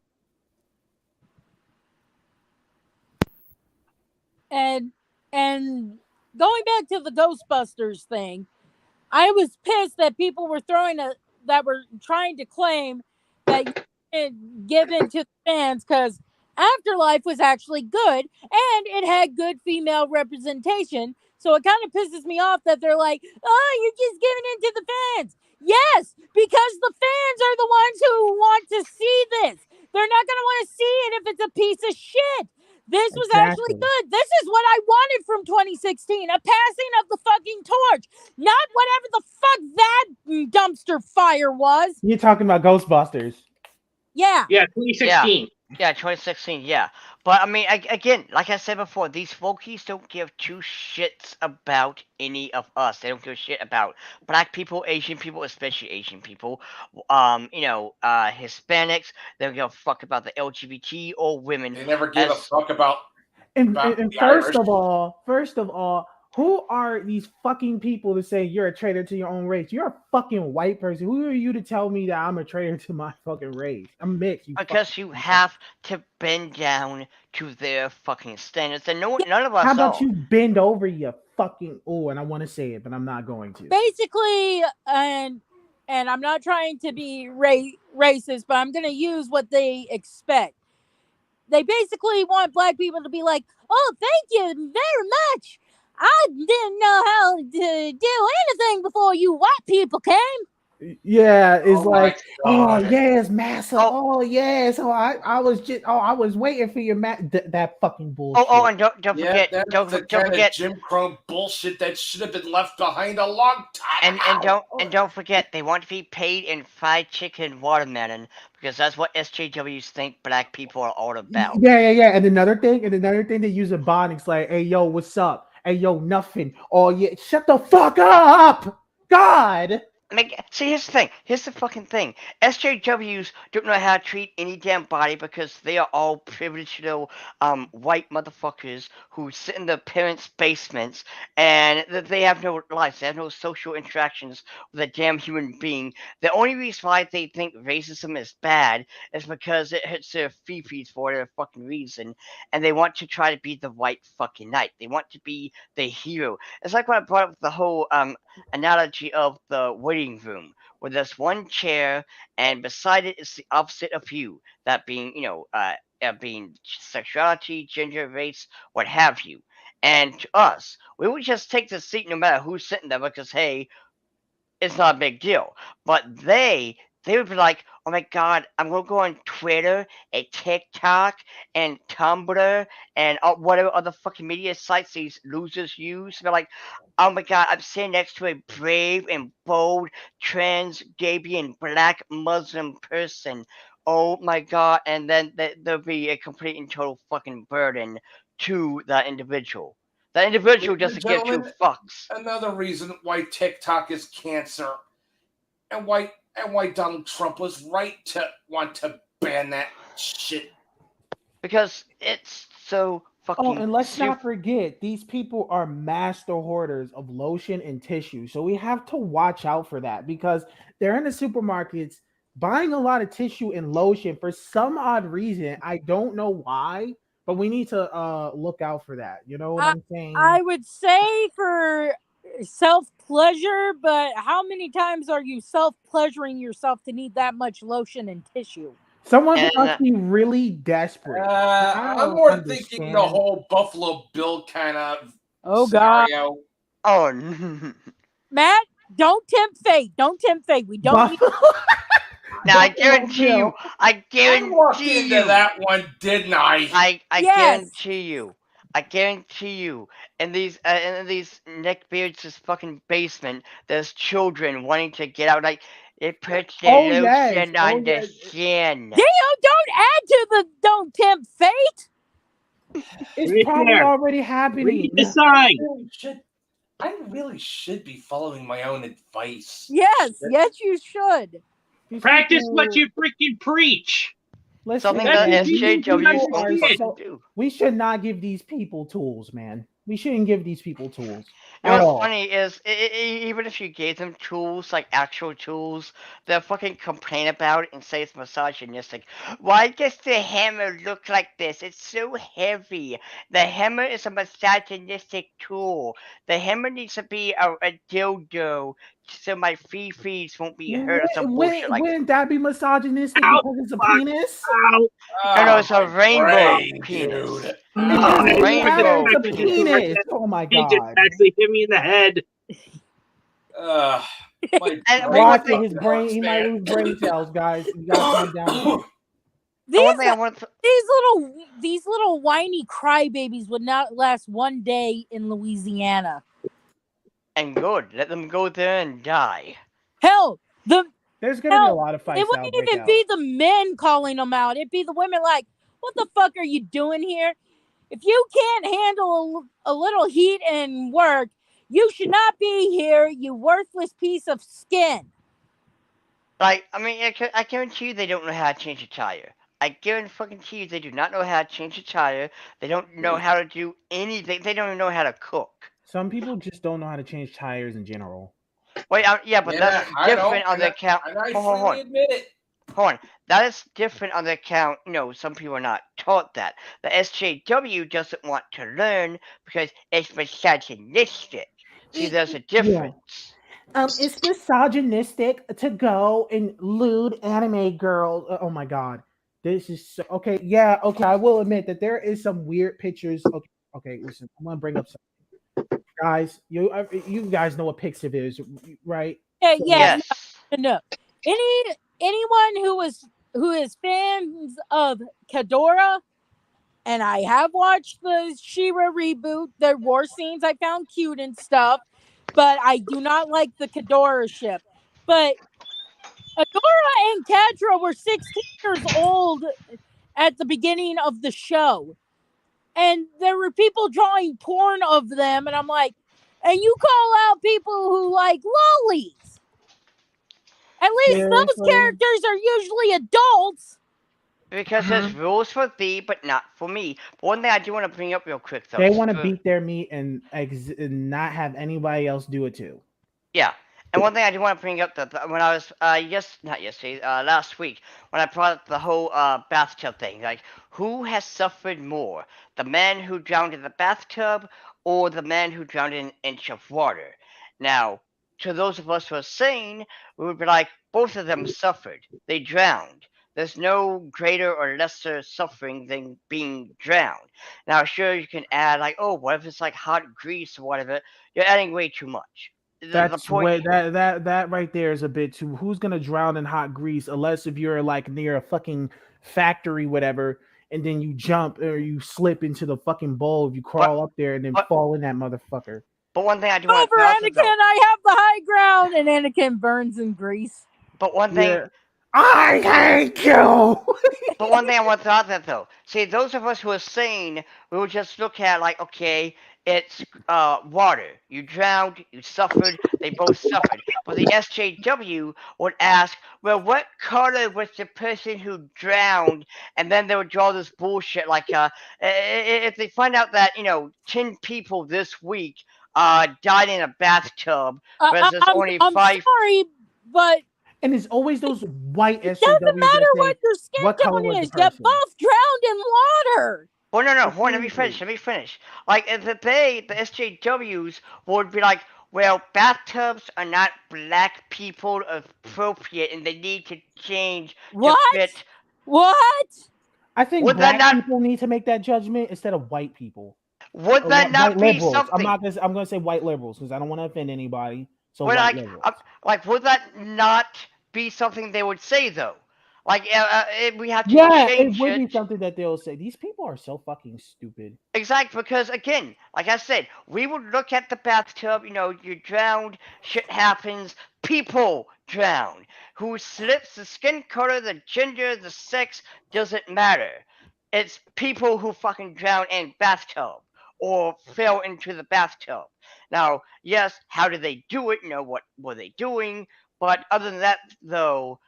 And going back to the Ghostbusters thing, I was pissed that people were that were trying to claim that you didn't give in to the fans because Afterlife was actually good and it had good female representation. So it kind of pisses me off that they're like, oh, you're just giving in to the fans. Yes, because the fans are the ones who want to see this. They're not going to want to see it if it's a piece of shit. This was actually good. This is what I wanted from 2016. A passing of the fucking torch. Not whatever the fuck that dumpster fire was.
You're talking about Ghostbusters.
Yeah.
Yeah, 2016.
Yeah, 2016, yeah. But, I mean, again, like I said before, these folkies don't give two shits about any of us. They don't give a shit about black people, Asian people, especially Asian people, Hispanics. They don't give a fuck about the LGBT or women.
They never give a fuck about
And first
Irish.
of all, who are these fucking people to say you're a traitor to your own race? You're a fucking white person. Who are you to tell me that I'm a traitor to my fucking race? I'm mixed.
Because you have to bend down to their fucking standards, and none of us.
How about you bend over, you fucking? Oh, and I want to say it, but I'm not going to.
Basically, and I'm not trying to be racist, but I'm going to use what they expect. They basically want black people to be like, "Oh, thank you very much. I didn't know how to do anything before you white people came."
Yeah, it's like,
oh
yes, massa. Oh yes. Oh, I was waiting for your that fucking bullshit.
And don't forget, don't forget
Jim Crow bullshit that should have been left behind a long time
ago. And don't forget, they want to be paid in fried chicken watermelon because that's what SJWs think black people are all about.
Yeah. And another thing, they use a bot. It's like, hey yo, what's up? Hey yo, nothing. Oh yeah, shut the fuck up, God.
See, here's the thing. Here's the fucking thing. SJWs don't know how to treat any damn body because they are all privileged little white motherfuckers who sit in their parents' basements and they have no lives. They have no social interactions with a damn human being. The only reason why they think racism is bad is because it hits their fifis for whatever fucking reason, and they want to try to be the white fucking knight. They want to be the hero. It's like when I brought up the whole analogy of the waiting room, where there's one chair and beside it is the opposite of you, that being, being sexuality, gender, race, what have you. And to us, we would just take the seat no matter who's sitting there because, hey, it's not a big deal. But they would be like, oh my god, I'm gonna go on Twitter and TikTok and Tumblr and whatever other fucking media sites these losers use. They're like, oh my god, I'm sitting next to a brave and bold trans, gay, and black Muslim person. Oh my god, and then there'll be a complete and total fucking burden to that individual. That individual
Ladies and
doesn't give two
gentlemen,
fucks.
another reason why TikTok is cancer, and why Donald Trump was right to want to ban that shit.
Because it's so fucking.
Oh, and let's not forget, these people are master hoarders of lotion and tissue. So we have to watch out for that because they're in the supermarkets buying a lot of tissue and lotion for some odd reason. I don't know why, but we need to look out for that. You know what I'm saying?
I would say for self pleasure, but how many times are you self pleasuring yourself to need that much lotion and tissue?
Someone who must be really desperate.
I'm more thinking the whole Buffalo Bill kind of scenario.
Oh,
Matt, don't tempt fate. Don't tempt fate. We don't need.
Now I guarantee you. I guarantee
into that one, didn't I?
I guarantee you. I guarantee you. In these neckbeards' fucking basement, there's children wanting to get out. Like it puts the lotion on the skin.
Damn! Don't add to the don't tempt fate.
It's probably already happening.
I really should be following my own advice.
Yes, you should.
Practice what you freaking preach.
Something that SJW
do. We should not give these people tools, man. We shouldn't give these people tools.
You know what's funny is, even if you gave them tools, like actual tools, they'll fucking complain about it and say it's misogynistic. Why does the hammer look like this? It's so heavy. The hammer is a misogynistic tool. The hammer needs to be a dildo so my feces won't be hurt or some bullshit like that.
Wouldn't that be misogynistic because it's a penis?
No, it's a rainbow penis.
It's a rainbow penis. Oh my god!
He just actually hit me in the head.
Watch his brain. He might lose brain cells, guys. You gotta calm down.
These little whiny crybabies would not last one day in Louisiana.
And good, let them go there and die.
Hell,
there's gonna be a lot of fights.
It wouldn't even be the men calling them out. It'd be the women like, "What the fuck are you doing here? If you can't handle a little heat and work, you should not be here, you worthless piece of skin."
Like, I mean, I guarantee you they don't know how to change a tire. I guarantee you they do not know how to change a tire. They don't know how to do anything. They don't even know how to cook.
Some people just don't know how to change tires in general.
Wait, but that's different on the account. Hold on.
Admit it.
Hold on. That is different on the account. Some people are not taught that. The SJW doesn't want to learn because it's misogynistic. See, there's a difference.
Yeah. It's misogynistic to go and lewd anime girls. Oh my god. This is so okay. Yeah, okay. I will admit that there is some weird pictures. Okay, listen. I'm gonna bring up something. Guys, you guys know what Pixiv is, right?
Yes. No. Anyone who is fans of Kadora, and I have watched the She-Ra reboot, the war scenes I found cute and stuff, but I do not like the Kadora ship. But Adora and Kadra were 16 years old at the beginning of the show. And there were people drawing porn of them, and I'm like, and you call out people who like lollies. At least those
Seriously?
characters are usually adults.
Because there's rules for thee, but not for me. But one thing I do want to bring up real quick, though.
They want to beat their meat and not have anybody else do it too.
Yeah. And one thing I do want to bring up that when I was not yesterday, last week, when I brought up the whole bathtub thing, like who has suffered more, the man who drowned in the bathtub or the man who drowned in an inch of water? Now, to those of us who are sane, we would be like, both of them suffered. They drowned. There's no greater or lesser suffering than being drowned. Now, sure, you can add like, oh, what if it's like hot grease or whatever? You're adding way too much. The
That's
point.
way that right there is a bit too. Who's gonna drown in hot grease unless if you're like near a fucking factory, whatever, and then you jump or you slip into the fucking bowl, you crawl up there and then fall in that motherfucker.
But one thing I do
Over
want to
Anakin, I have the high ground, and Anakin burns in grease.
But one thing.
Yeah. I hate you.
But one thing I want to throw out there, though. See, those of us who are sane, we would just look at like, okay, it's water. You drowned, you suffered, they both suffered. But the SJW would ask, well, what color was the person who drowned? And then they would draw this bullshit like, if they find out that, 10 people this week died in a bathtub, whereas there's only
I'm
5.
sorry, but
And it's always those white SJWs.
it doesn't matter what your skin
what color
tone
was
is.
the
You
person?
both drowned in water.
Well, no. Hold on, let me finish. Like, if the SJWs would be like, well, bathtubs are not black people appropriate, and they need to change to fit.
What?
I think
Would that
black
not-
people need to make that judgment instead of white people.
Would
Or
that not
white
be
liberals.
something?
I'm gonna say white liberals because I don't want to offend anybody. So
Would
white
like,
liberals.
would that not be something they would say though? Like, we have to
Yeah, it
change
would be something that they'll say. These people are so fucking stupid.
Exactly, because again, like I said, we would look at the bathtub, you drowned, shit happens, people drown. Who slips, the skin color, the gender, the sex, doesn't matter. It's people who fucking drown in bathtub or fell into the bathtub. Now, yes, how did they do it? What were they doing? But other than that, though,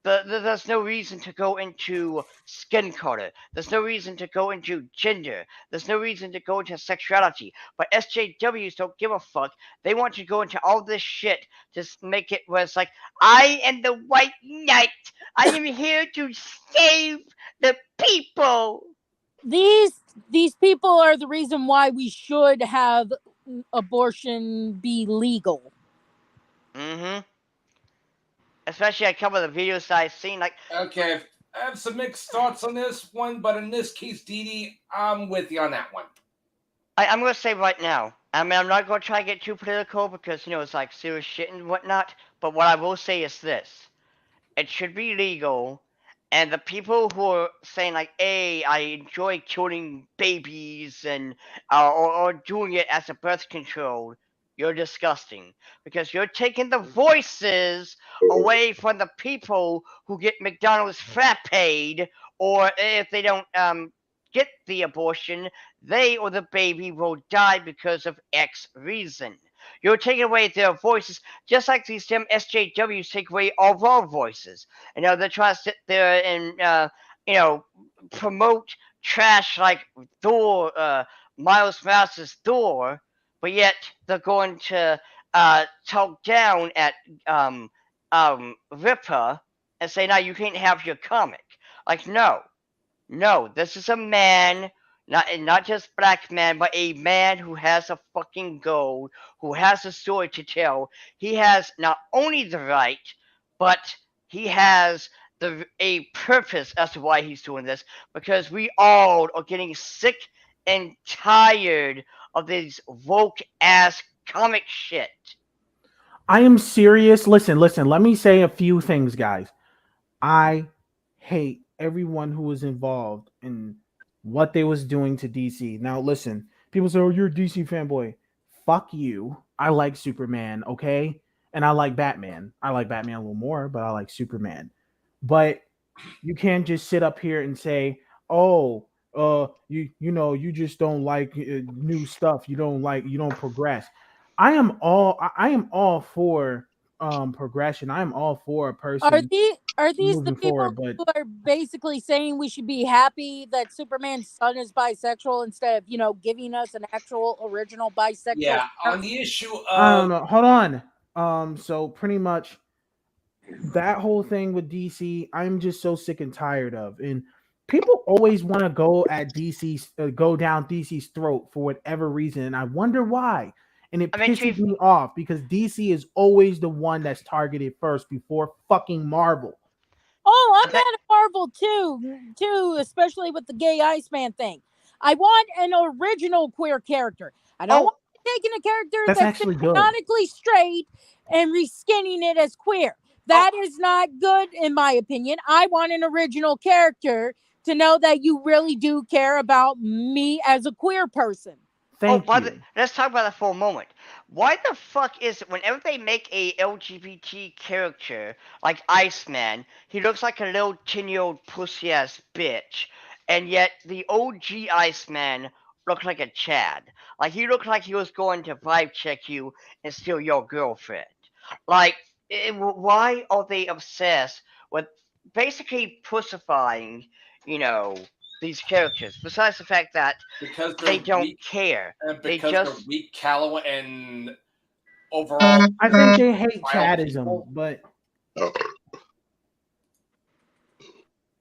there's no reason to go into skin color. There's no reason to go into gender. There's no reason to go into sexuality. But SJWs don't give a fuck. They want to go into all this shit to make it where it's like, I am the White Knight. I am here to save the people.
These people are the reason why we should have abortion be legal.
Mm-hmm. Especially a couple of the videos I've seen, like.
Okay, I have some mixed thoughts on this one, but in this case, Dee, I'm with you on that one.
I'm going to say right now, I mean, I'm not going to try to get too political because, it's like serious shit and whatnot, but what I will say is this. It should be legal, and the people who are saying, like, hey, I enjoy killing babies and or doing it as a birth control, you're disgusting. Because you're taking the voices away from the people who get McDonald's frapped, or if they don't get the abortion, they or the baby will die because of X reason. You're taking away their voices, just like these damn SJWs take away all of our voices. They're trying to sit there and, promote trash like Thor, Miles Morales' Thor, but yet they're going to talk down at Ripper and say, no, you can't have your comic. Like, no, this is a man, not just black man, but a man who has a fucking goal, who has a story to tell. He has not only the right, but he has a purpose as to why he's doing this, because we all are getting sick and tired of these woke ass comic shit.
I am serious. Listen. Let me say a few things, guys. I hate everyone who was involved in what they was doing to DC. Now, listen. People say, "Oh, you're a DC fanboy." Fuck you. I like Superman, okay, and I like Batman. I like Batman a little more, but I like Superman. But you can't just sit up here and say, "Oh, you just don't like new stuff. You don't progress." I am all for progression. I'm all for a
Are
person
these the
moving
people
forward, but
who are basically saying we should be happy that Superman's son is bisexual instead of, giving us an actual original bisexual
Yeah,
parent?
on the issue
I don't
of
know. Hold on. So pretty much that whole thing with DC, I'm just so sick and tired of. And people always want to go down DC's throat for whatever reason, and I wonder why. And it
I mean,
pisses me off because DC is always the one that's targeted first before fucking Marvel.
Oh,
I
I'm
think,
mad at Marvel too, especially with the gay Iceman thing. I want an original queer character. I don't want
oh,
taking a character
That's
that's been
actually good.
canonically straight and reskinning it as queer. That is not good, in my opinion. I want an original character to know that you really do care about me as a queer person.
Thank you.
let's talk about that for a moment. Why the fuck is it whenever they make a LGBT character like Iceman, he looks like a little 10-year-old pussy ass bitch, and yet the OG Iceman looked like a Chad. Like he looked like he was going to vibe check you and steal your girlfriend. Like, why are they obsessed with basically pussifying, you know, these characters? Besides the fact that
because
they
they're
don't
weak,
care. They
because they're
just
weak, callow, and overall
I think they hate
vile
Chadism,
people.
but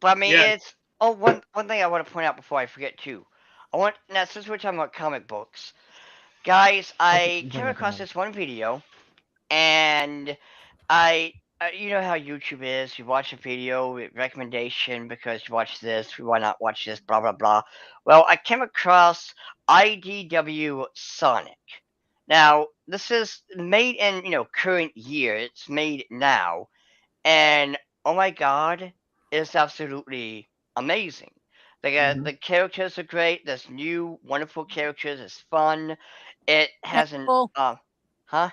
But I mean,
Yeah.
it's one thing I want to point out before I forget too. I want now since we're talking about comic books, guys.
okay,
I came
bring up
across
another.
this one video, and you know how YouTube is. You watch a video recommendation because you watch this. Why not watch this? Blah blah blah. Well, I came across IDW Sonic. Now, this is made in current year. It's made now, and oh my god, it's absolutely amazing. The characters are great. There's new wonderful characters. It's fun. It has an
Tangle,
huh?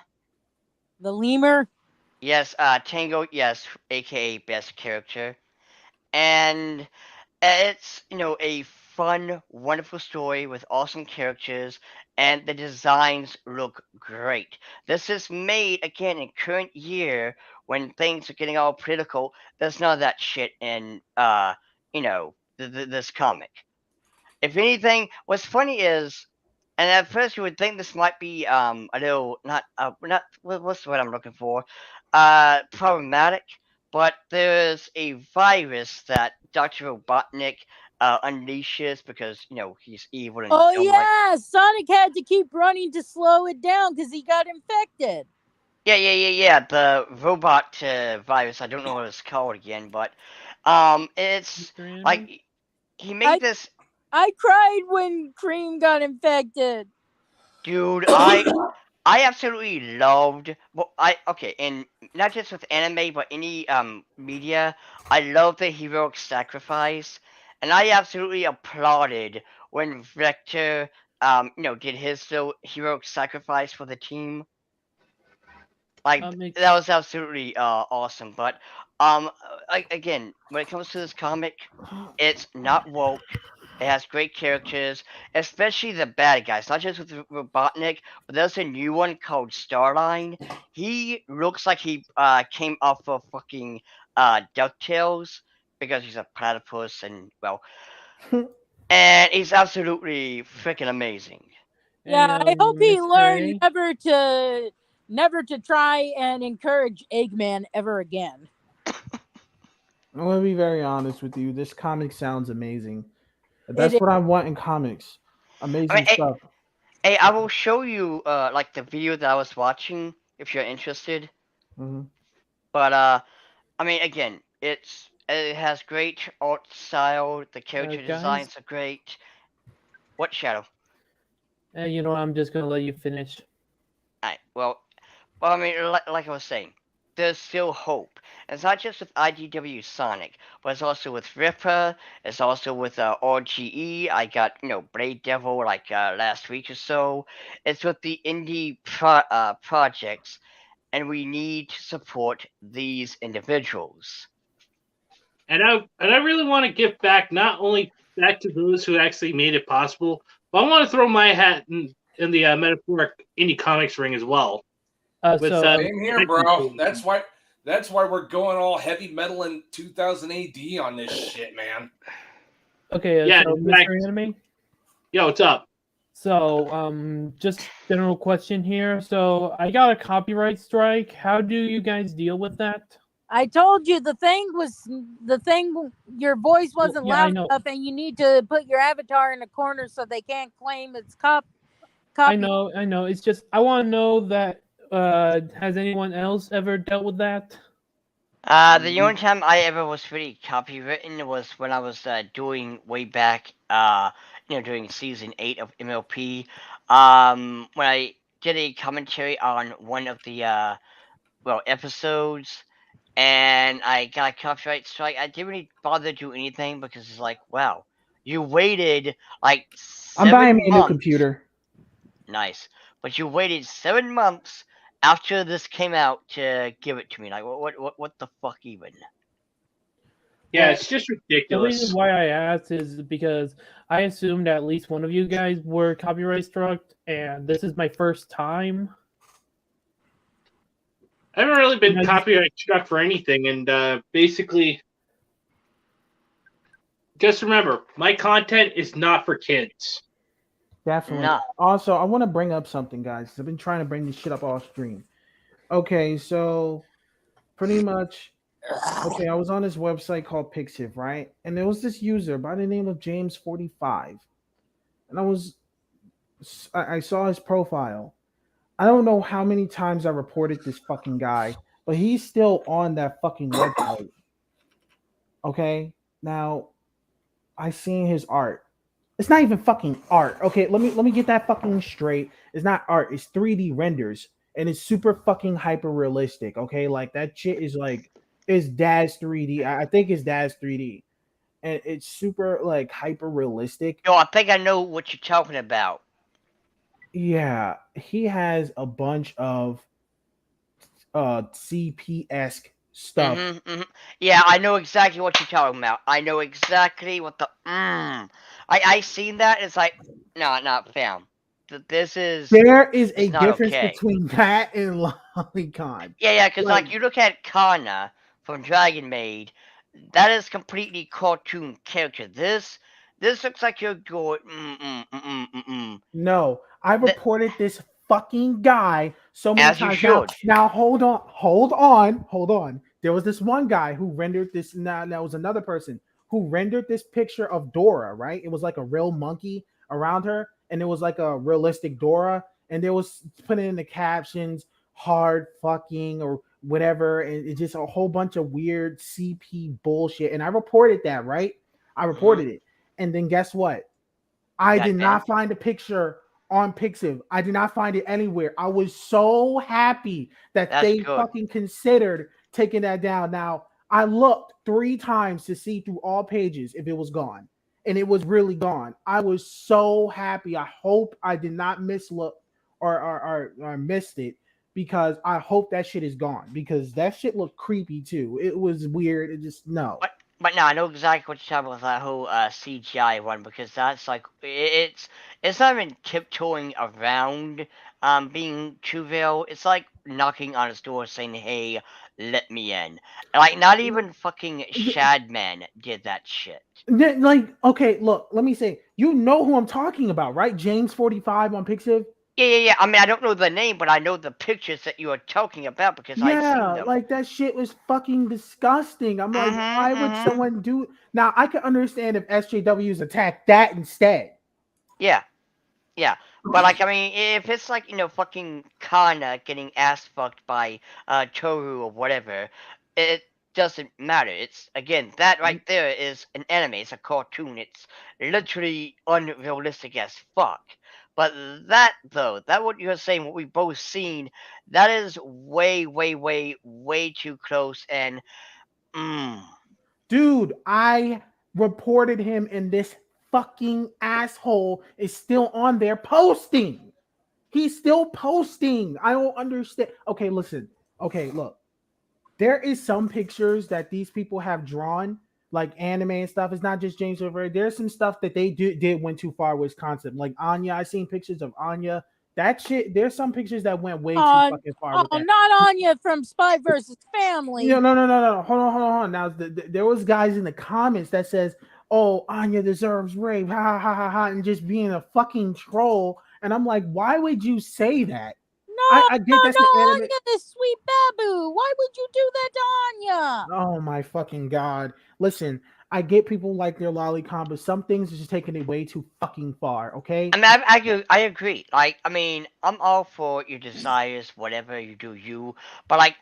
the lemur.
Yes, Tango, yes, aka best character. And it's, a fun, wonderful story with awesome characters, and the designs look great. This is made, again, in current year when things are getting all political. There's none of that shit in, this comic. If anything, what's funny is, and at first you would think this might be a little not what's the word I'm looking for, problematic, but there's a virus that Doctor Robotnik unleashes because he's evil and
Oh
don't like.
yeah, Sonic had to keep running to slow it down because he got infected.
Yeah. The robot virus. I don't know what it's called again, but it's
Mr. Animal?
like he
I
made this.
I cried when Cream got infected.
Dude, I absolutely loved. Well, and not just with anime, but any media. I love the heroic sacrifice, and I absolutely applauded when Vector did his little heroic sacrifice for the team. Like
Makes
that was absolutely awesome. But again, when it comes to this comic, it's not woke. It has great characters, especially the bad guys. Not just with Robotnik, but there's a new one called Starline. He looks like he came off of fucking Ducktales because he's a platypus and and he's absolutely freaking amazing.
Yeah, I hope he
Mr.
learned
A.
never to try and encourage Eggman ever again.
I'm gonna be very honest with you. This comic sounds amazing.
It
That's
is.
what I want in comics.
I mean,
Amazing stuff.
hey, I will show you like the video that I was watching if you're interested.
Hmm.
But I mean, again, it has great art style. The character
Guys,
designs are great. What Shadow?
I'm just gonna let you finish.
I well, I mean, like I was saying, there's still hope. And it's not just with IDW Sonic, but it's also with Ripper. It's also with RGE. I got Blade Devil like last week or so. It's with the indie projects, and we need to support these individuals.
And I really want to give back, not only back to those who actually made it possible, but I want to throw my hat in the metaphoric indie comics ring as well. With,
So
Same here, bro. That's why we're going all heavy metal in 2000 AD on this shit, man.
okay,
Yeah,
so
in fact-
Mr. Anime.
Yo, what's up?
So, just general question here. So, I got a copyright strike. How do you guys deal with that?
I told you the thing. Your voice wasn't
yeah, I
loud
know.
enough, and you need to put your avatar in a corner so they can't claim it's
I
copy.
know. It's just I want to know that. Has anyone else ever dealt with that?
The only time I ever was really copywritten was when I was doing way back, during season 8 of MLP. When I did a commentary on one of the episodes, and I got a copyright strike. I didn't really bother to do anything because it's like, wow, you waited like
I'm
7
buying me a new
months.
computer.
Nice, but you waited 7 months after this came out to give it to me. Like, what the fuck even?
Yeah,
Well,
it's just
The
ridiculous.
reason why I asked is because I assumed at least one of you guys were copyright struck, and this is my first time.
I haven't really been
And I just-
copyright struck for anything, and basically, just remember, my content is not for kids.
Definitely.
Nah.
Also, I want to bring up something, guys. I've been trying to bring this shit up all stream. Okay, so pretty much, I was on this website called Pixiv, right? And there was this user by the name of James45, and I saw his profile. I don't know how many times I reported this fucking guy, but he's still on that fucking website. Okay, now I seen his art. It's not even fucking art. Okay, let me get that fucking straight. It's not art. It's 3D renders, and it's super fucking hyper realistic. Okay, like that shit is like it's Dad's 3D. I think it's Dad's 3D, and it's super like hyper realistic.
Yo, I think I know what you're talking about.
Yeah, he has a bunch of CP-esque stuff.
Yeah, I know exactly what you're talking about. I know exactly what the I seen that. It's like, no, not fam. This is
There is a
it's not
difference
okay.
between that and Lolicon.
Yeah, because like you look at Kana from Dragon Maid, that is completely cartoon character. This looks like you're going.
No, I reported this fucking guy so many
As you
times.
should.
Now hold on. There was this one guy who rendered this. Now there was another person who rendered this picture of Dora. Right, it was like a real monkey around her, and it was like a realistic Dora, and there was putting in the captions "hard fucking" or whatever, and it's just a whole bunch of weird CP bullshit. And I reported that. Right, I reported it, and then guess what? I did not find a picture on Pixiv. I did not find it anywhere. I was so happy that they fucking considered taking that down. Now, I looked 3 times to see through all pages if it was gone, and it was really gone. I was so happy. I hope I did not mislook or missed it, because I hope that shit is gone, because that shit looked creepy too. It was weird. It just no.
But no, I know exactly what you're talking about with that whole CGI one, because that's like it's not even tiptoeing around being too real. It's like knocking on his door saying, "Hey, let me in." Like not even fucking Shadman did that shit.
Like, okay, look, let me say, you know who I'm talking about, right? James45 on Pixiv.
Yeah. I mean, I don't know the name, but I know the pictures that you are talking about because I've seen them.
Like that shit was fucking disgusting. I'm like, why would someone do? Now I can understand if SJWs attacked that instead.
Yeah. But like, I mean, if it's like, fucking Kana getting ass fucked by Toru or whatever, it doesn't matter. It's again that right there is an anime. It's a cartoon. It's literally unrealistic as fuck. But that though, that what you're saying, what we've both seen, that is way too close. And
dude, I reported him, and this fucking asshole is still on there posting. He's still posting. I don't understand. Okay, listen. Okay, look. There is some pictures that these people have drawn, like anime and stuff. It's not just James Rivera. There's some stuff that they did went too far with concept. Like Anya, I seen pictures of Anya that shit. There's some pictures that went way too
Oh,
fucking far with that.
not Anya from Spy versus Family.
No. Hold on. Now there was guys in the comments that says, "Oh, Anya deserves rape," ha, and just being a fucking troll. And I'm like, why would you say that? I get that's the anime.
Anya, the sweet babu. Why would you do that to Anya?
Oh my fucking god! Listen, I get people like their lolicon, but some things are just taking it way too fucking far. Okay.
I mean, I agree. Like, I mean, I'm all for your desires, whatever you do, you. But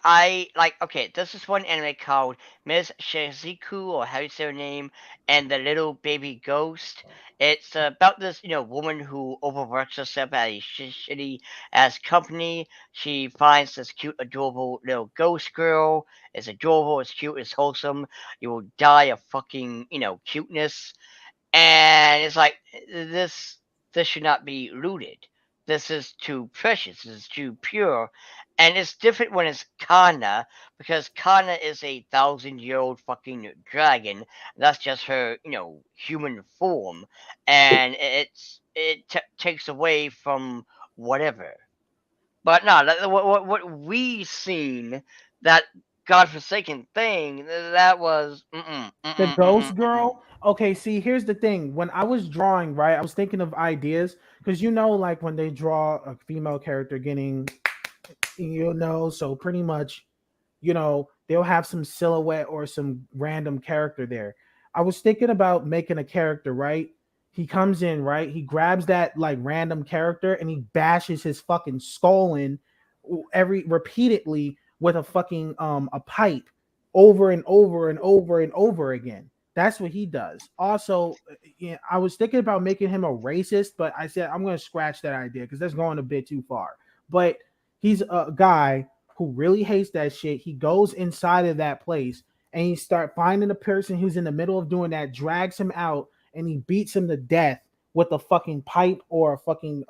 okay, this is one anime called Miss Shizuku, or how you say her name, and the little baby ghost. It's about this, woman who overworks herself at a shitty ass company. She finds this cute, adorable little ghost girl. It's adorable, it's cute, it's wholesome. You will die of fucking, cuteness. And it's like this should not be looted. This is too precious. This is too pure. And it's different when it's Kana, because Kana is a 1,000-year-old fucking dragon. That's just her, human form, and it takes away from whatever. But no, what we seen, that godforsaken thing, that was
The ghost girl. Okay, see, here's the thing. When I was drawing, right, I was thinking of ideas because like when they draw a female character getting, so pretty much, they'll have some silhouette or some random character there. I was thinking about making a character, right? He comes in, right? He grabs that like random character and he bashes his fucking skull in repeatedly with a fucking a pipe over and over and over and over again. That's what he does. Also, I was thinking about making him a racist, but I said I'm going to scratch that idea because that's going a bit too far. But he's a guy who really hates that shit. He goes inside of that place and he start finding the person who's in the middle of doing that, drags him out, and he beats him to death with a fucking pipe or a fucking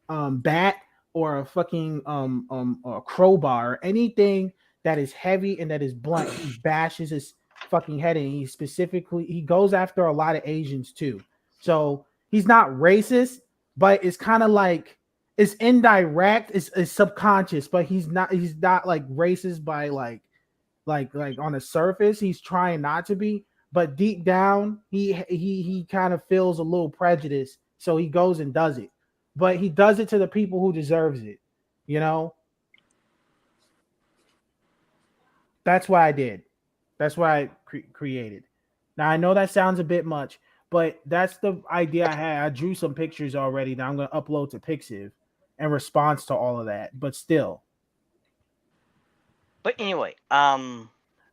bat or a fucking a crowbar, or anything that is heavy and that is blunt. He bashes his fucking head in. He goes after a lot of Asians too. So he's not racist, but it's kind of like it's indirect, it's subconscious, but he's not like racist by like on the surface. He's trying not to be, but deep down he kind of feels a little prejudice, so he goes and does it. But he does it to the people who deserves it, That's why I did. That's why I created. Now I know that sounds a bit much, but that's the idea I had. I drew some pictures already that I'm going to upload to Pixiv in response to all of that. But still,
But anyway,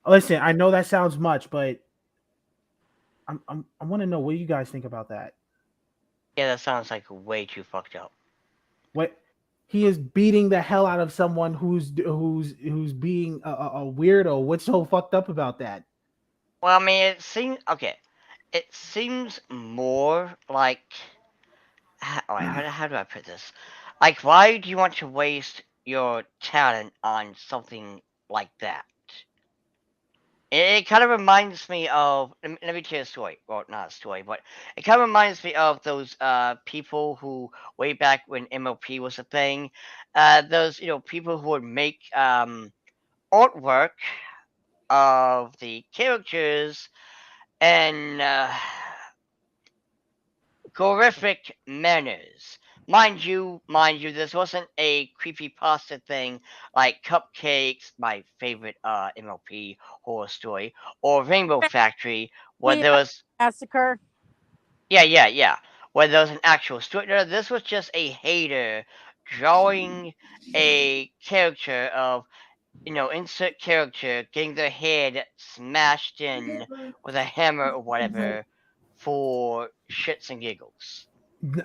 listen, I know that sounds much, but I want to know what you guys think about that.
yeah, that sounds like way too fucked up.
What he is beating the hell out of someone who's being a weirdo. What's so fucked up about that?
Well, I mean, it seems okay. It seems more like how do I put this? Like, why do you want to waste your talent on something like that? It kind of reminds me of. Let me tell you a story. Well, not a story, but it kind of reminds me of those people who, way back when MLP was a thing, those people who would make artwork of the characters and horrific manners. Mind you, this wasn't a creepypasta thing like Cupcakes, my favorite MLP horror story, or Rainbow Factory, where there was
Massacre.
yeah, where there was an actual story. No, this was just a hater drawing a character of insert character getting their head smashed in with a hammer or whatever for shits and giggles.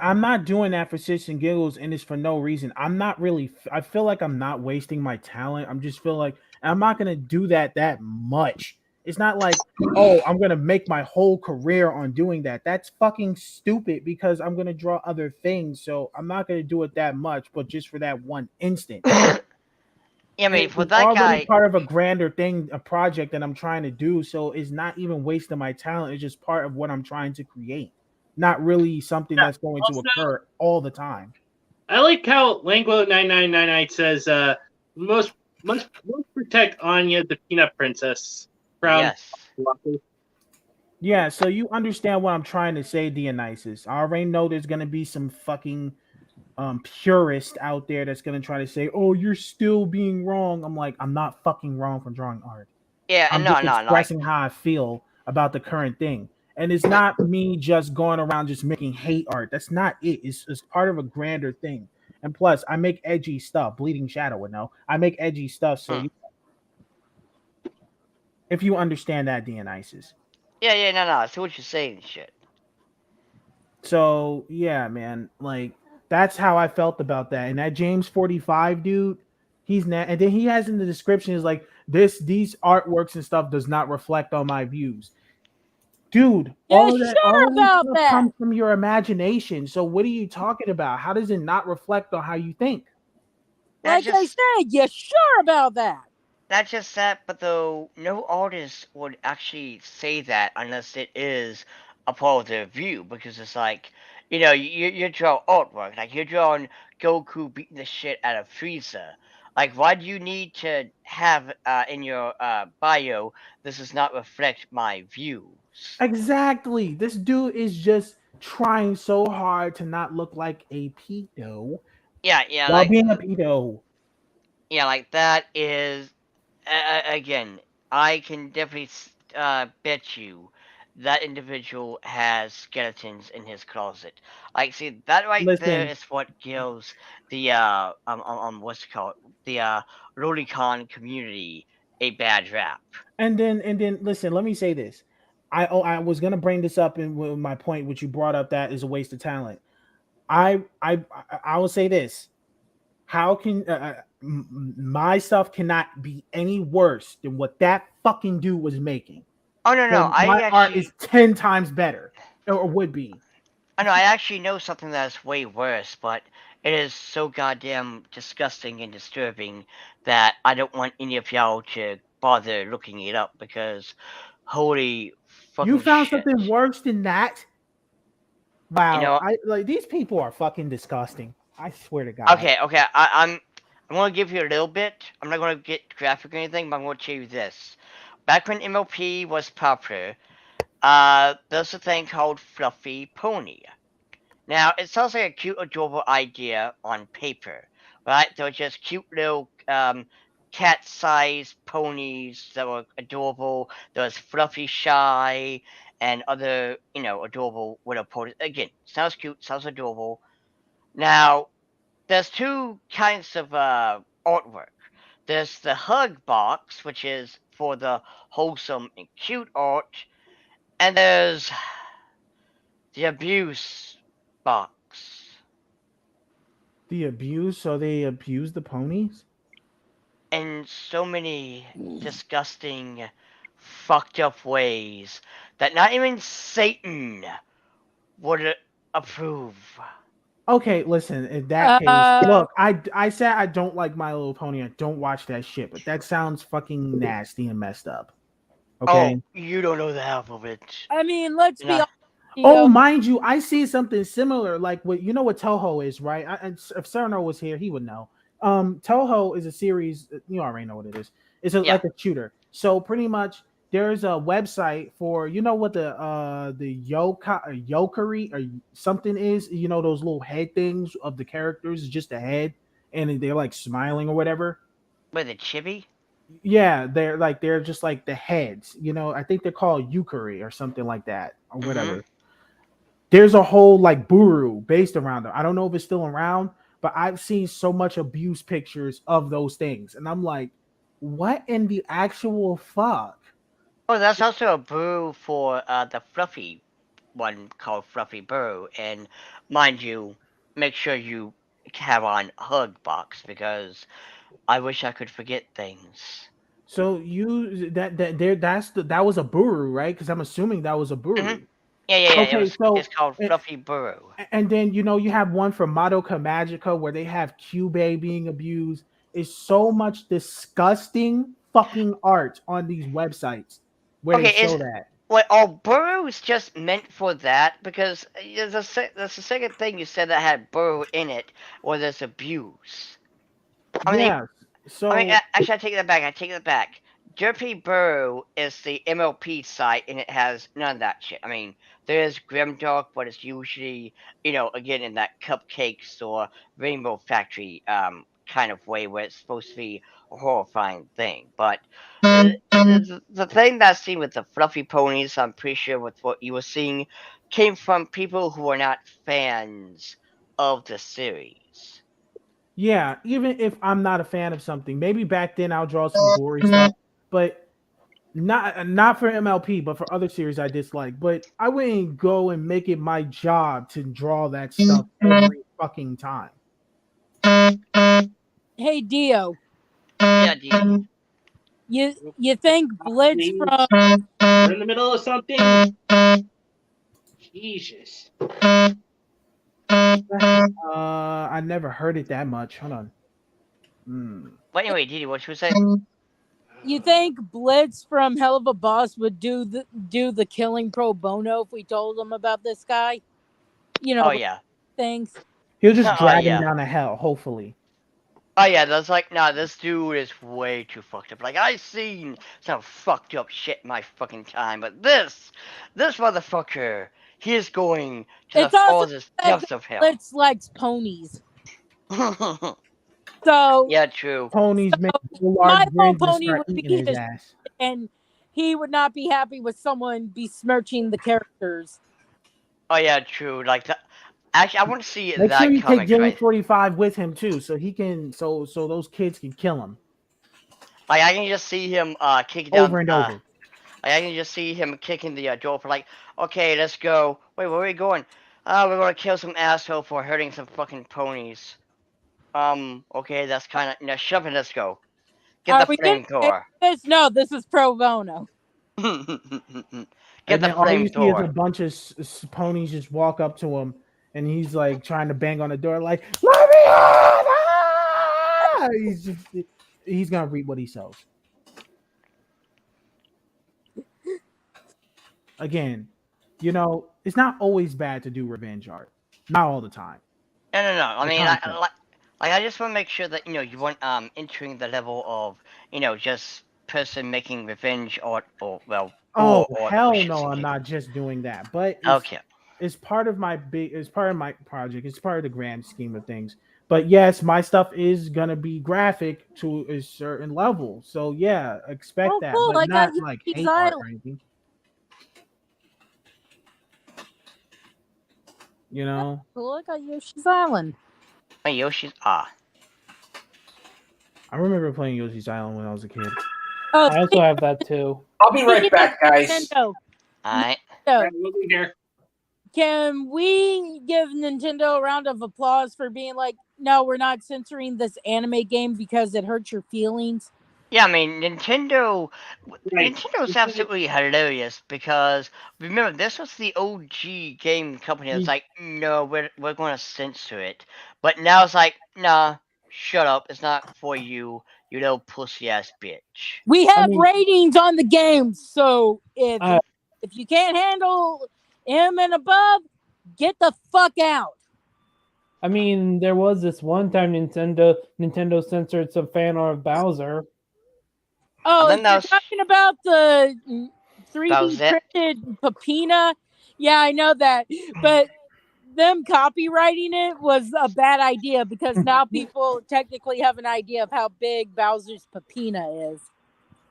I'm not doing that for shits and giggles, and it's for no reason. I'm not really. I feel like I'm not wasting my talent. I'm just feel like I'm not gonna do that much. It's not like, oh, I'm gonna make my whole career on doing that. That's fucking stupid because I'm gonna draw other things. So I'm not gonna do it that much, but just for that one instant.
I mean, for
It's
that
already
guy,
part of a grander thing, a project that I'm trying to do. So it's not even wasting my talent. It's just part of what I'm trying to create. Not really something that's going to
Also,
occur all the time.
I like how Languo9999 says, must protect Anya, the peanut princess. Crown.
Yes.
Yeah, so you understand what I'm trying to say, Dionysus. I already know there's gonna be some fucking purist out there that's gonna try to say, "Oh, you're still being wrong." I'm like, I'm not fucking wrong for drawing art.
Yeah,
I'm
no,
just
no, like,
expressing how I feel about the current thing. And it's not me just going around just making hate art. That's not it. It's part of a grander thing. And plus, I make edgy stuff. Bleeding Shadow would know. I make edgy stuff. So
hmm.
if you understand that, Dionysus.
Yeah, no, I see what you're saying, and shit.
So yeah, man, like that's how I felt about that. And that James 45 dude, and then he has in the description is like these artworks and stuff does not reflect on my views. Dude,
Yeah,
all
sure
of this
about
stuff
that.
comes from your imagination. So what are you talking about? How does it not reflect on how you think?
That's
Like I
just
said, you sure about that?
That's just that, but though no artist would actually say that unless it is a part of their view, because it's like, you draw artwork, like you're drawing Goku beating the shit out of Frieza. Like, why do you need to have in your bio, this does not reflect my views?
Exactly. This dude is just trying so hard to not look like a pedo
Yeah,
while being a pedo.
like that is again, I can definitely bet you that individual has skeletons in his closet. Like, see, that right there
Listen,
is what gives the what's it called, the Lolicon community a bad rap.
and then listen, let me say this. I was gonna bring this up in with my point, which you brought up that is a waste of talent. I will say this. How can my stuff cannot be any worse than what that fucking dude was making?
Oh no,
So my art is 10 times better, or would be.
I actually know something that's way worse, but it is so goddamn disgusting and disturbing that I don't want any of y'all to bother looking it up because holy
You
fucking
found
shit.
something worse than that?
You
Wow,
know,
I like these people are fucking disgusting. I swear to God.
okay, I'm gonna give you a little bit. I'm not gonna get graphic or anything, but I'm gonna tell you this. Back when MLP was popular, there's a thing called Fluffy Pony. Now, it sounds like a cute, adorable idea on paper, right? They're just cute little cat-sized ponies that were adorable. There's Fluffy Shy and other, adorable little ponies. Again, sounds cute, sounds adorable. Now, there's two kinds of artwork. There's the hug box, which is for the wholesome and cute art, and there's the abuse box.
The abuse, so they abuse the ponies?
In so many disgusting, fucked up ways that not even Satan would approve.
Okay, listen, in that case,
Uh,
look, I said I don't like My Little Pony. I don't watch that shit, but that sounds fucking nasty and messed up.
Oh,
Okay.
you don't know the half of it.
I mean, let's be
Nah.
honest.
Oh,
Theo.
mind you, I see something similar. Like what you know what Toho is, right? If Cerno was here, he would know. Toho is a series. You already know what it is. It's
Yeah.
like a shooter. So pretty much, there's a website for you know what the yokery or something is. You know those little head things of the characters, just a head, and they're like smiling or whatever.
With a chibi?
Yeah, they're just like the heads. You know, I think they're called Yukari or something like that or
Mm-hmm.
whatever. There's a whole like Buru based around them. I don't know if it's still around, but I've seen so much abuse pictures of those things, and I'm like, what in the actual fuck?
Oh, that's also a brew for the fluffy one called Fluffy Brew. And mind you, make sure you have on Hug Box because I wish I could forget things.
So you that there that was a Buru, right? Because I'm assuming that was a
Hmm.
Buru.
Yeah.
Okay,
It's
so
called Fluffy Brew.
and then you have one for Madoka Magica where they have Cube being abused. It's so much disgusting fucking art on these websites where they
Okay,
show that.
Wait, oh, burrow is just meant for that because that's the second thing you said that had burrow in it, or there's abuse. I mean,
Yeah. So
actually, I take that back. I take that back. Derpy Burrow is the MLP site, and it has none of that shit. I mean, there is Grimdark, but it's usually, again in that cupcakes or Rainbow Factory kind of way where it's supposed to be a horrifying thing. But the thing that's seen with the fluffy ponies, I'm pretty sure with what you were seeing, came from people who are not fans of the series.
yeah, even if I'm not a fan of something, maybe back then I'll draw some gory stuff, but not for MLP, but for other series I dislike. But I wouldn't go and make it my job to draw that stuff every fucking time.
Hey Dio,
Yeah, Dee.
you think Blitz
Please.
from
We're in the middle of something. Jesus.
I never heard it that much. Hold on.
But anyway, Didi, what you say?
you think Blitz from Hell of a Boss would do the killing pro bono if we told him about this guy?
Oh yeah.
Things.
He'll just
Oh
drag him
yeah.
down to hell, hopefully.
Oh yeah, that's like, nah, this dude is way too fucked up. Like, I've seen some fucked up shit in my fucking time, but this motherfucker, he is going to the
It's also
farthest
that
depths of hell.
Blitz likes ponies. So
Yeah, true.
Ponies make
my
large
whole
grins and
pony
start
would be
eating his
his,
ass.
and he would not be happy with someone besmirching the characters.
Oh yeah, true. Like, actually, I want to see
Make sure
that
you take
comic
James
right.
45 with him too, so he can so those kids can kill him
Like, I can just see him kicking down.
over and over.
Like, I can just see him kicking the door for like, okay, let's go. Wait, where are we going? We're gonna kill some asshole for hurting some fucking ponies. Okay, that's kind of shove it. Let's go. Get
Are
the
we gonna take
flamethrower.
this? No, this is pro bono.
Get
And
the
then all you see is a
flamethrower.
bunch of ponies just walk up to him, and he's like trying to bang on the door, like "Let me out!" Ah! He's gonna reap what he sows. Again, it's not always bad to do revenge art. Not all the time.
No, no, no. I
The
mean,
concept.
I just want to make sure that you weren't entering the level of just person making revenge or well
Oh
gore or
hell
shits
no,
and
I'm
giggles.
not just doing that. But
Okay.
it's part of it's part of my project. It's part of the grand scheme of things. But yes, my stuff is gonna be graphic to a certain level. So yeah, expect
Oh,
that,
cool!
but
I got
not like
Yoshi's
hate art or
Island.
anything. You know?
Cool! I got Yoshi's Island.
Hey, Yoshi's
I remember playing Yoshi's Island when I was a kid.
Oh,
I also have that too.
I'll be right
speaking of
back, guys.
Nintendo,
Alright.
Nintendo,
Right, we'll be here.
can we give Nintendo a round of applause for being like, no, we're not censoring this anime game because it hurts your feelings?
Yeah, I mean,
Right.
Nintendo's absolutely hilarious because remember this was the OG game company that's like, no, we're going to censor it, but now it's like, nah, shut up, it's not for you, you little pussy ass bitch.
We have
mean-
ratings on the game, so if
Uh,
if you can't handle M and above, get the fuck out.
I mean, there was this one time Nintendo censored some fan art of Bowser.
Oh,
And then
if
that
you're
was-
talking about the 3D
That was it.
printed Papina, yeah, I know that, but them copywriting it was a bad idea because now people technically have an idea of how big Bowser's Papina is.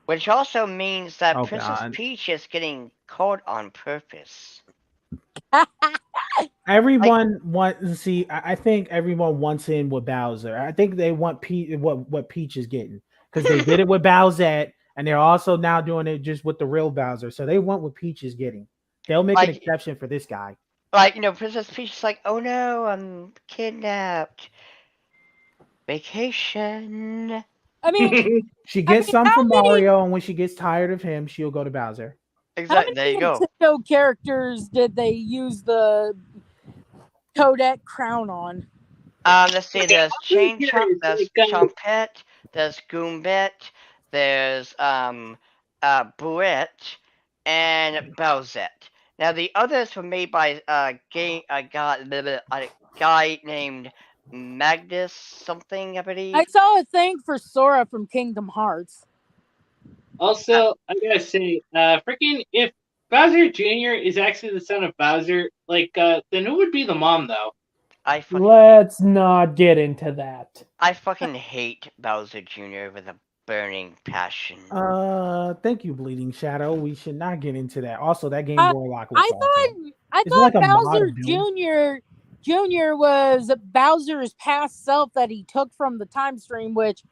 Which also means that
Oh,
Princess
God.
Peach is getting caught on purpose.
Everyone wants see. I think everyone wants in with Bowser. I think they want what Peach is getting because they did it with Bowsette, and they're also now doing it just with the real Bowser. So they want what Peach is getting. They'll make an
Like-
exception for this guy.
Like, Princess Peach is like, oh no, I'm kidnapped. Vacation.
I mean,
She gets some
how
from
many-
Mario, and when she gets tired of him, she'll go to Bowser.
how
Exactly.
many
There you go.
Nintendo characters did they use the codec crown on?
Let's see. There's Chain
curious,
Chomp. There's
like,
Chompette. There's Goombette. There's Buette. and Bowsette. Now the others were made by a guy named Magnus something, I believe.
I saw a thing for Sora from Kingdom Hearts.
Also, I gotta say, freaking if Bowser Jr. is actually the son of Bowser, then who would be the mom though?
Let's not get into that.
I fucking hate Bowser Jr. with a burning passion.
Thank you, Bleeding Shadow. We should not get into that. Also, that Game Boy Lock was
I
awesome.
thought
Is it like a
Bowser
mod build?
Jr. was Bowser's past self that he took from the time stream, which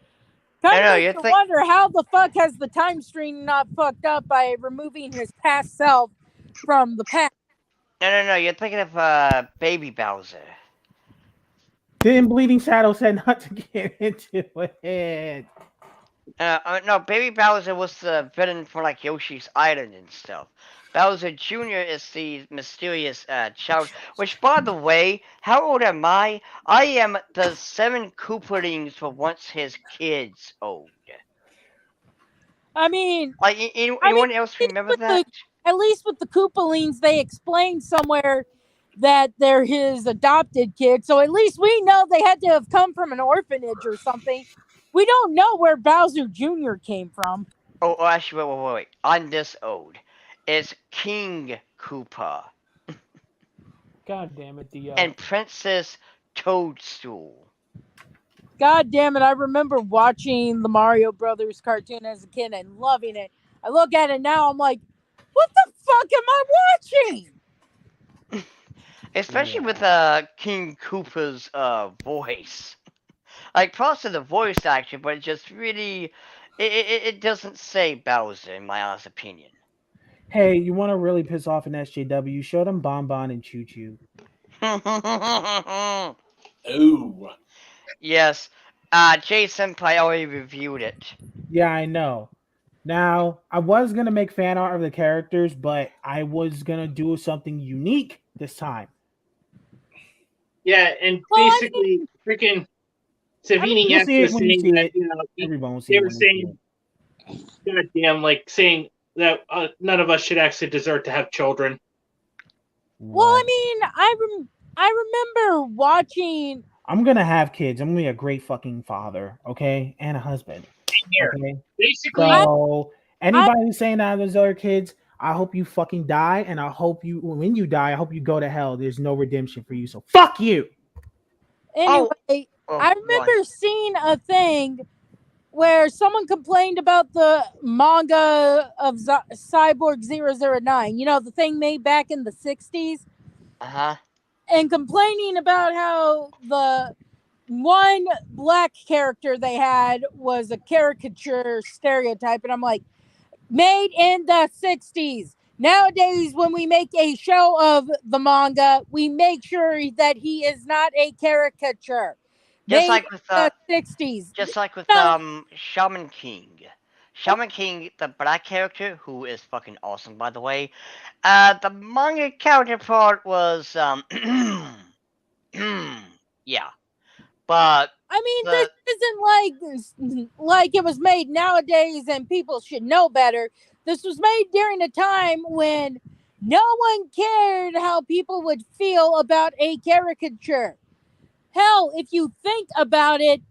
kind of makes me wonder how the fuck has the time stream not fucked up by removing his past self from the past?
No, you're thinking of Baby Bowser.
Didn't Bleeding Shadow say not to get into it?
No, Baby Bowser was the villain for like Yoshi's Island and stuff. Bowser Jr. is the mysterious child. Which, by the way, how old am I? I am the 7 Koopalings were once his kids old.
I mean,
like anyone else remember that?
At least with the Koopalings, they explained somewhere that they're his adopted kids. So at least we know they had to have come from an orphanage or something. We don't know where Bowser Jr. came from.
Oh, actually, wait. I'm this old. It's King Koopa.
God damn it, Dio.
And Princess Toadstool.
God damn it, I remember watching the Mario Brothers cartoon as a kid and loving it. I look at it now, I'm like, what the fuck am I watching?
Especially with King Koopa's voice. Like, props to the voice actor, but it just really... It doesn't say Bowser, in my honest opinion.
Hey, you want to really piss off an SJW? Show them Bon Bon and Choo Choo.
Ooh.
Yes. Jay Senpai already reviewed it.
Yeah, I know. Now, I was going to make fan art of the characters, but I was going to do something unique this time.
Yeah, and basically, freaking Savini was saying that,
everyone will see
they were saying, goddamn, saying that none of us should actually deserve to have children.
Well, I mean, I remember watching.
I'm gonna have kids. I'm gonna be a great fucking father, okay, and a husband.
Here,
okay?
Basically,
so anybody who's saying that there's other kids, I hope you fucking die, and I hope you, when you die, I hope you go to hell. There's no redemption for you, so fuck you.
Anyway, I remember seeing a thing where someone complained about the manga of Cyborg 009, you know, the thing made back in the 60s.
Uh-huh.
And complaining about how the one black character they had was a caricature stereotype. And I'm like, made in the 60s. Nowadays, when we make a show of the manga, we make sure that he is not a caricature.
Just like with
the 60s.
Just like with Shaman King. Shaman King, the black character, who is fucking awesome, by the way. The manga counterpart was yeah. But
I mean, this isn't like it was made nowadays and people should know better. This was made during a time when no one cared how people would feel about a caricature. Hell, if you think about it,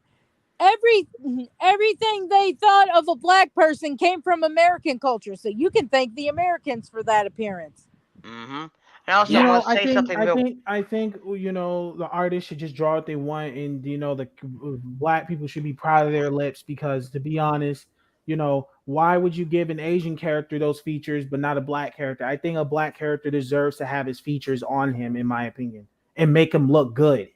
everything they thought of a black person came from American culture. So you can thank the Americans for that appearance.
Mm-hmm. And also, I want to say something real.
I think the artists should just draw what they want, and the black people should be proud of their lips, because to be honest, why would you give an Asian character those features but not a black character? I think a black character deserves to have his features on him, in my opinion, and make him look good.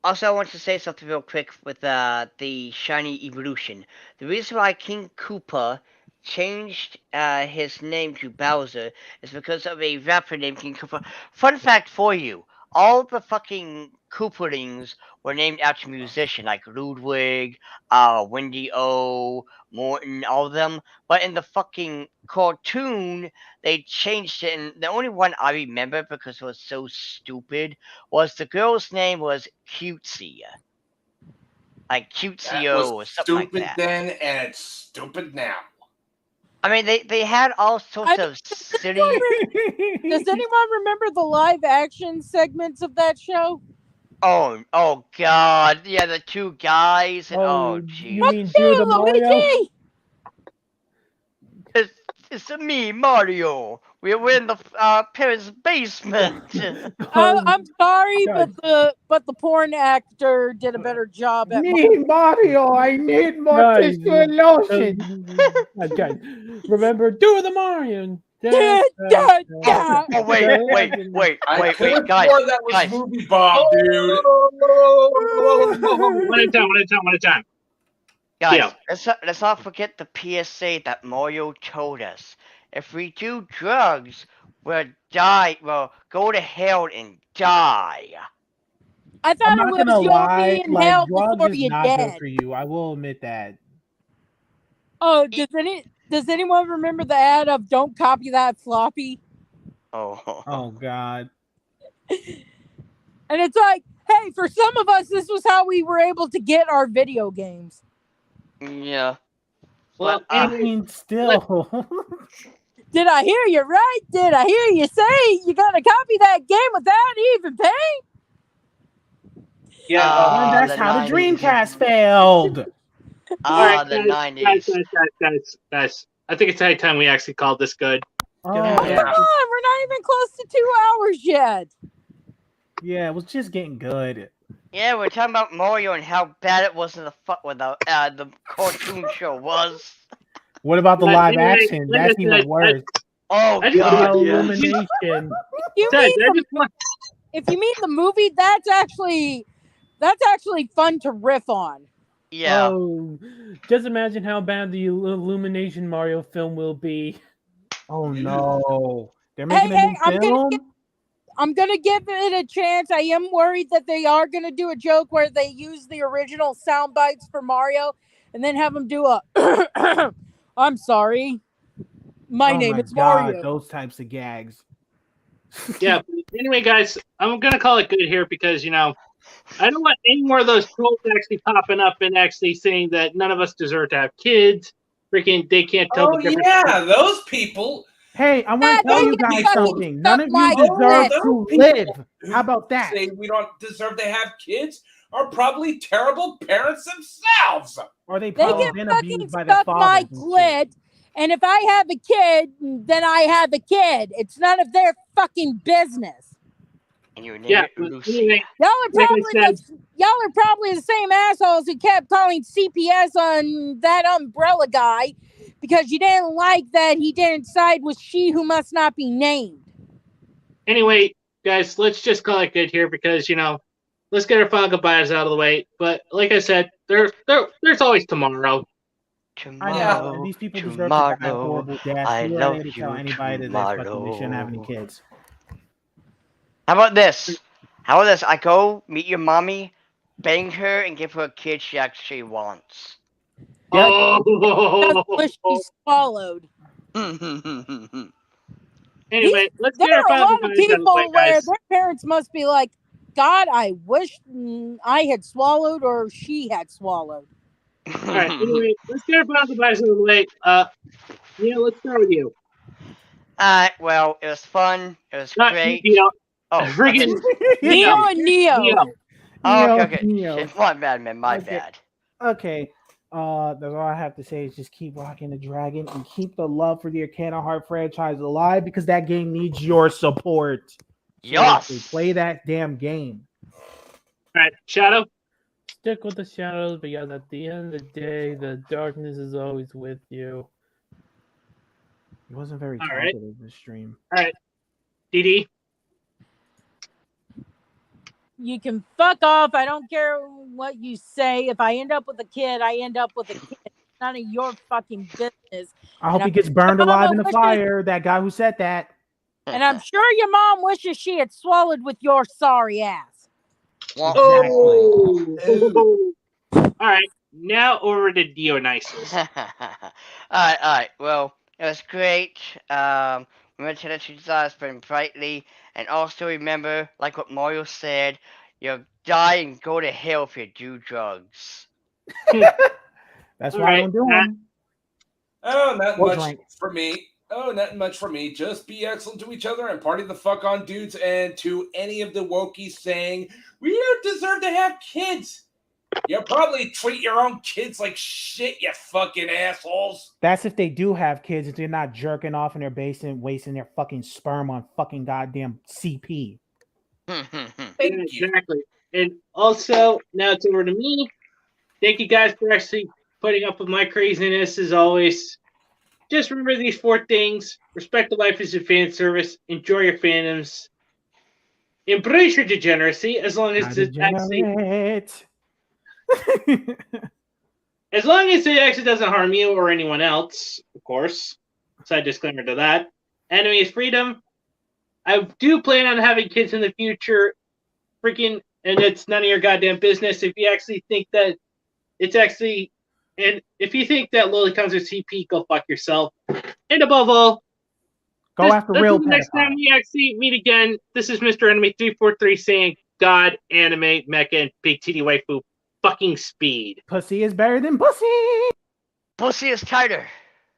Also, I want to say something real quick with the Shiny Evolution. The reason why King Koopa changed his name to Bowser is because of a rapper named King Koopa. Fun fact for you, all the fucking Koopalings were named after musicians like Ludwig, Wendy O, Morton, all of them. But in the fucking cartoon, they changed it, and the only one I remember because it was so stupid was the girl's name was Cutesy. Like Cutesy or something like that.
Stupid then, and it's stupid now.
I mean, they had all sorts of silly.
Does anyone remember the live action segments of that show?
Oh God, yeah, the two guys. And,
Oh,
jeez.
you mean do the Mario?
Luigi!
It's me, Mario. We're in the parents' basement.
I'm sorry,
God.
but the porn actor did a better job at.
Need Mario. I need more
Guys,
tissue and lotion.
guys, remember do the Mario.
Da, da, da.
Oh wait,
I could have
guys,
sworn that was
guys.
Movie Bob, dude.
One at a time.
Guys,
Yeah.
let's not forget the PSA that Mario told us. If we do drugs, we'll die. Well, go to hell and die.
I
I'm
thought
not
it was
gonna
you'll
lie,
be in
like
hell
drugs
before
is
you're
not good
dead.
for you. I will admit that.
Oh, does anyone remember the ad of "Don't copy that floppy"?
Oh God.
And it's like, hey, for some of us, this was how we were able to get our video games.
Yeah.
Well,
But,
I mean, still.
Did I hear you right? Did I hear you say you're gonna copy that game without even paying?
yeah.
That's
the
how the
90s.
Dreamcast failed.
All right,
The
guys,
90s.
guys. I think it's high time we actually called this good.
Oh,
Yeah.
Come on, we're not even close to 2 hours yet.
yeah, it was just getting good.
Yeah, we're talking about Mario and how bad it was in the cartoon show was.
What about the
But
live
anyway,
action?
like
That's
I
even
said,
worse.
Oh
I just-
What about
God, yeah.
Illumination?
You
Guys,
mean
I just want
if you mean the movie, that's actually fun to riff on.
Yeah.
Oh, just imagine how bad the Illumination Mario film will be.
Oh no. They're
Hey,
making a new
I'm
film?
gonna give it a chance. I am worried that they are gonna do a joke where they use the original sound bites for Mario and then have him do a I'm sorry. My
Oh
name
my
is
God,
Mario.
those types of gags.
yeah. But anyway, guys, I'm gonna call it good here because I don't want any more of those trolls actually popping up and actually saying that none of us deserve to have kids. Freaking, they can't tell
Oh
the difference.
yeah, those people.
Hey, I want to tell
they
you
can
guys
fucking
something. None of you
my
deserve
clit.
to
Those
live.
people
How about that?
Say we don't deserve to have kids are probably terrible parents themselves.
Or they
They
probably
can
been
fucking
abused by their
suck my
fathers and shit.
clit. And if I have a kid, then I have a kid. It's none of their fucking business.
And you name
Yeah,
it
but
Lucy.
anyway,
Y'all are
Like I
probably
said-
y'all are probably the same assholes who kept calling CPS on that umbrella guy because you didn't like that he didn't side with she who must not be named.
anyway, guys, let's just call it good here because let's get our final goodbyes out of the way. But like I said, there's always tomorrow.
I know. And these people deserve to die a
Tomorrow,
horrible death.
I
Who are
love
they to tell
you
anybody that they fucking shouldn't have any
tomorrow.
kids?
How about this? I go meet your mommy, bang her, and give her a kid she actually wants.
Yep.
Doesn't
Oh.
wish she swallowed.
Anyway, let's get
There
our
are a
final
lot of
goodbyes out of the
people
way,
where
guys.
their parents must be like, God, I wish I had swallowed or she had swallowed.
All right. Anyway, let's get our final goodbyes out of the way. Let's start with you.
Well, it was fun. It was
Not
great.
you,
Oh,
Friggin'
Neo and Neo.
Oh, okay.
Neo.
Shit, my bad, man. My
Okay.
bad.
Okay. That's all I have to say is just keep rocking the dragon and keep the love for the Arcana Heart franchise alive because that game needs your support.
Yes.
Seriously, play that damn game.
All right, Shadow.
Stick with the shadows because at the end of the day, the darkness is always with you.
It wasn't very
All right.
talkative this stream.
All right, DD.
You can fuck off. I don't care what you say. If I end up with a kid, I end up with a kid. It's none of your fucking business.
I hope
And
he gets burned
Mama
alive in the
wishes-
fire. That guy who said that.
And I'm sure your mom wishes she had swallowed with your sorry ass.
Oh. All right, now over to Dionysus.
All right. Well, it was great. Remember to let your desires burn brightly, and also remember, like what Mario said, you'll die and go to hell if you do drugs.
That's
All
why I
right,
don't do
Matt.
them.
Oh, not
Or
much
drink.
for me. Oh, not much for me. Just be excellent to each other and party the fuck on, dudes. And to any of the wokies saying, we don't deserve to have kids. You probably treat your own kids like shit, you fucking assholes.
That's if they do have kids, if they're not jerking off in their basement, wasting their fucking sperm on fucking goddamn CP.
Thank
Yeah,
you.
exactly. And also, now it's over to me. Thank you guys for actually putting up with my craziness as always. Just remember these 4 things. Respect the life as a fan service. Enjoy your fandoms. Embrace your degeneracy as long as it actually
Degenerate.
it actually doesn't harm you or anyone else, of course. Side disclaimer to that. Enemy is freedom. I do plan on having kids in the future. Freaking, and it's none of your goddamn business. If you actually think that it's actually, and if you think that Lily comes with CP, go fuck yourself. And above all,
Go after real
until the next time
pedophiles.
we actually meet again, this is Mr. Enemy 343 saying God, anime, mecha, and big titty waifu fucking speed.
Pussy is better than pussy.
Pussy is tighter.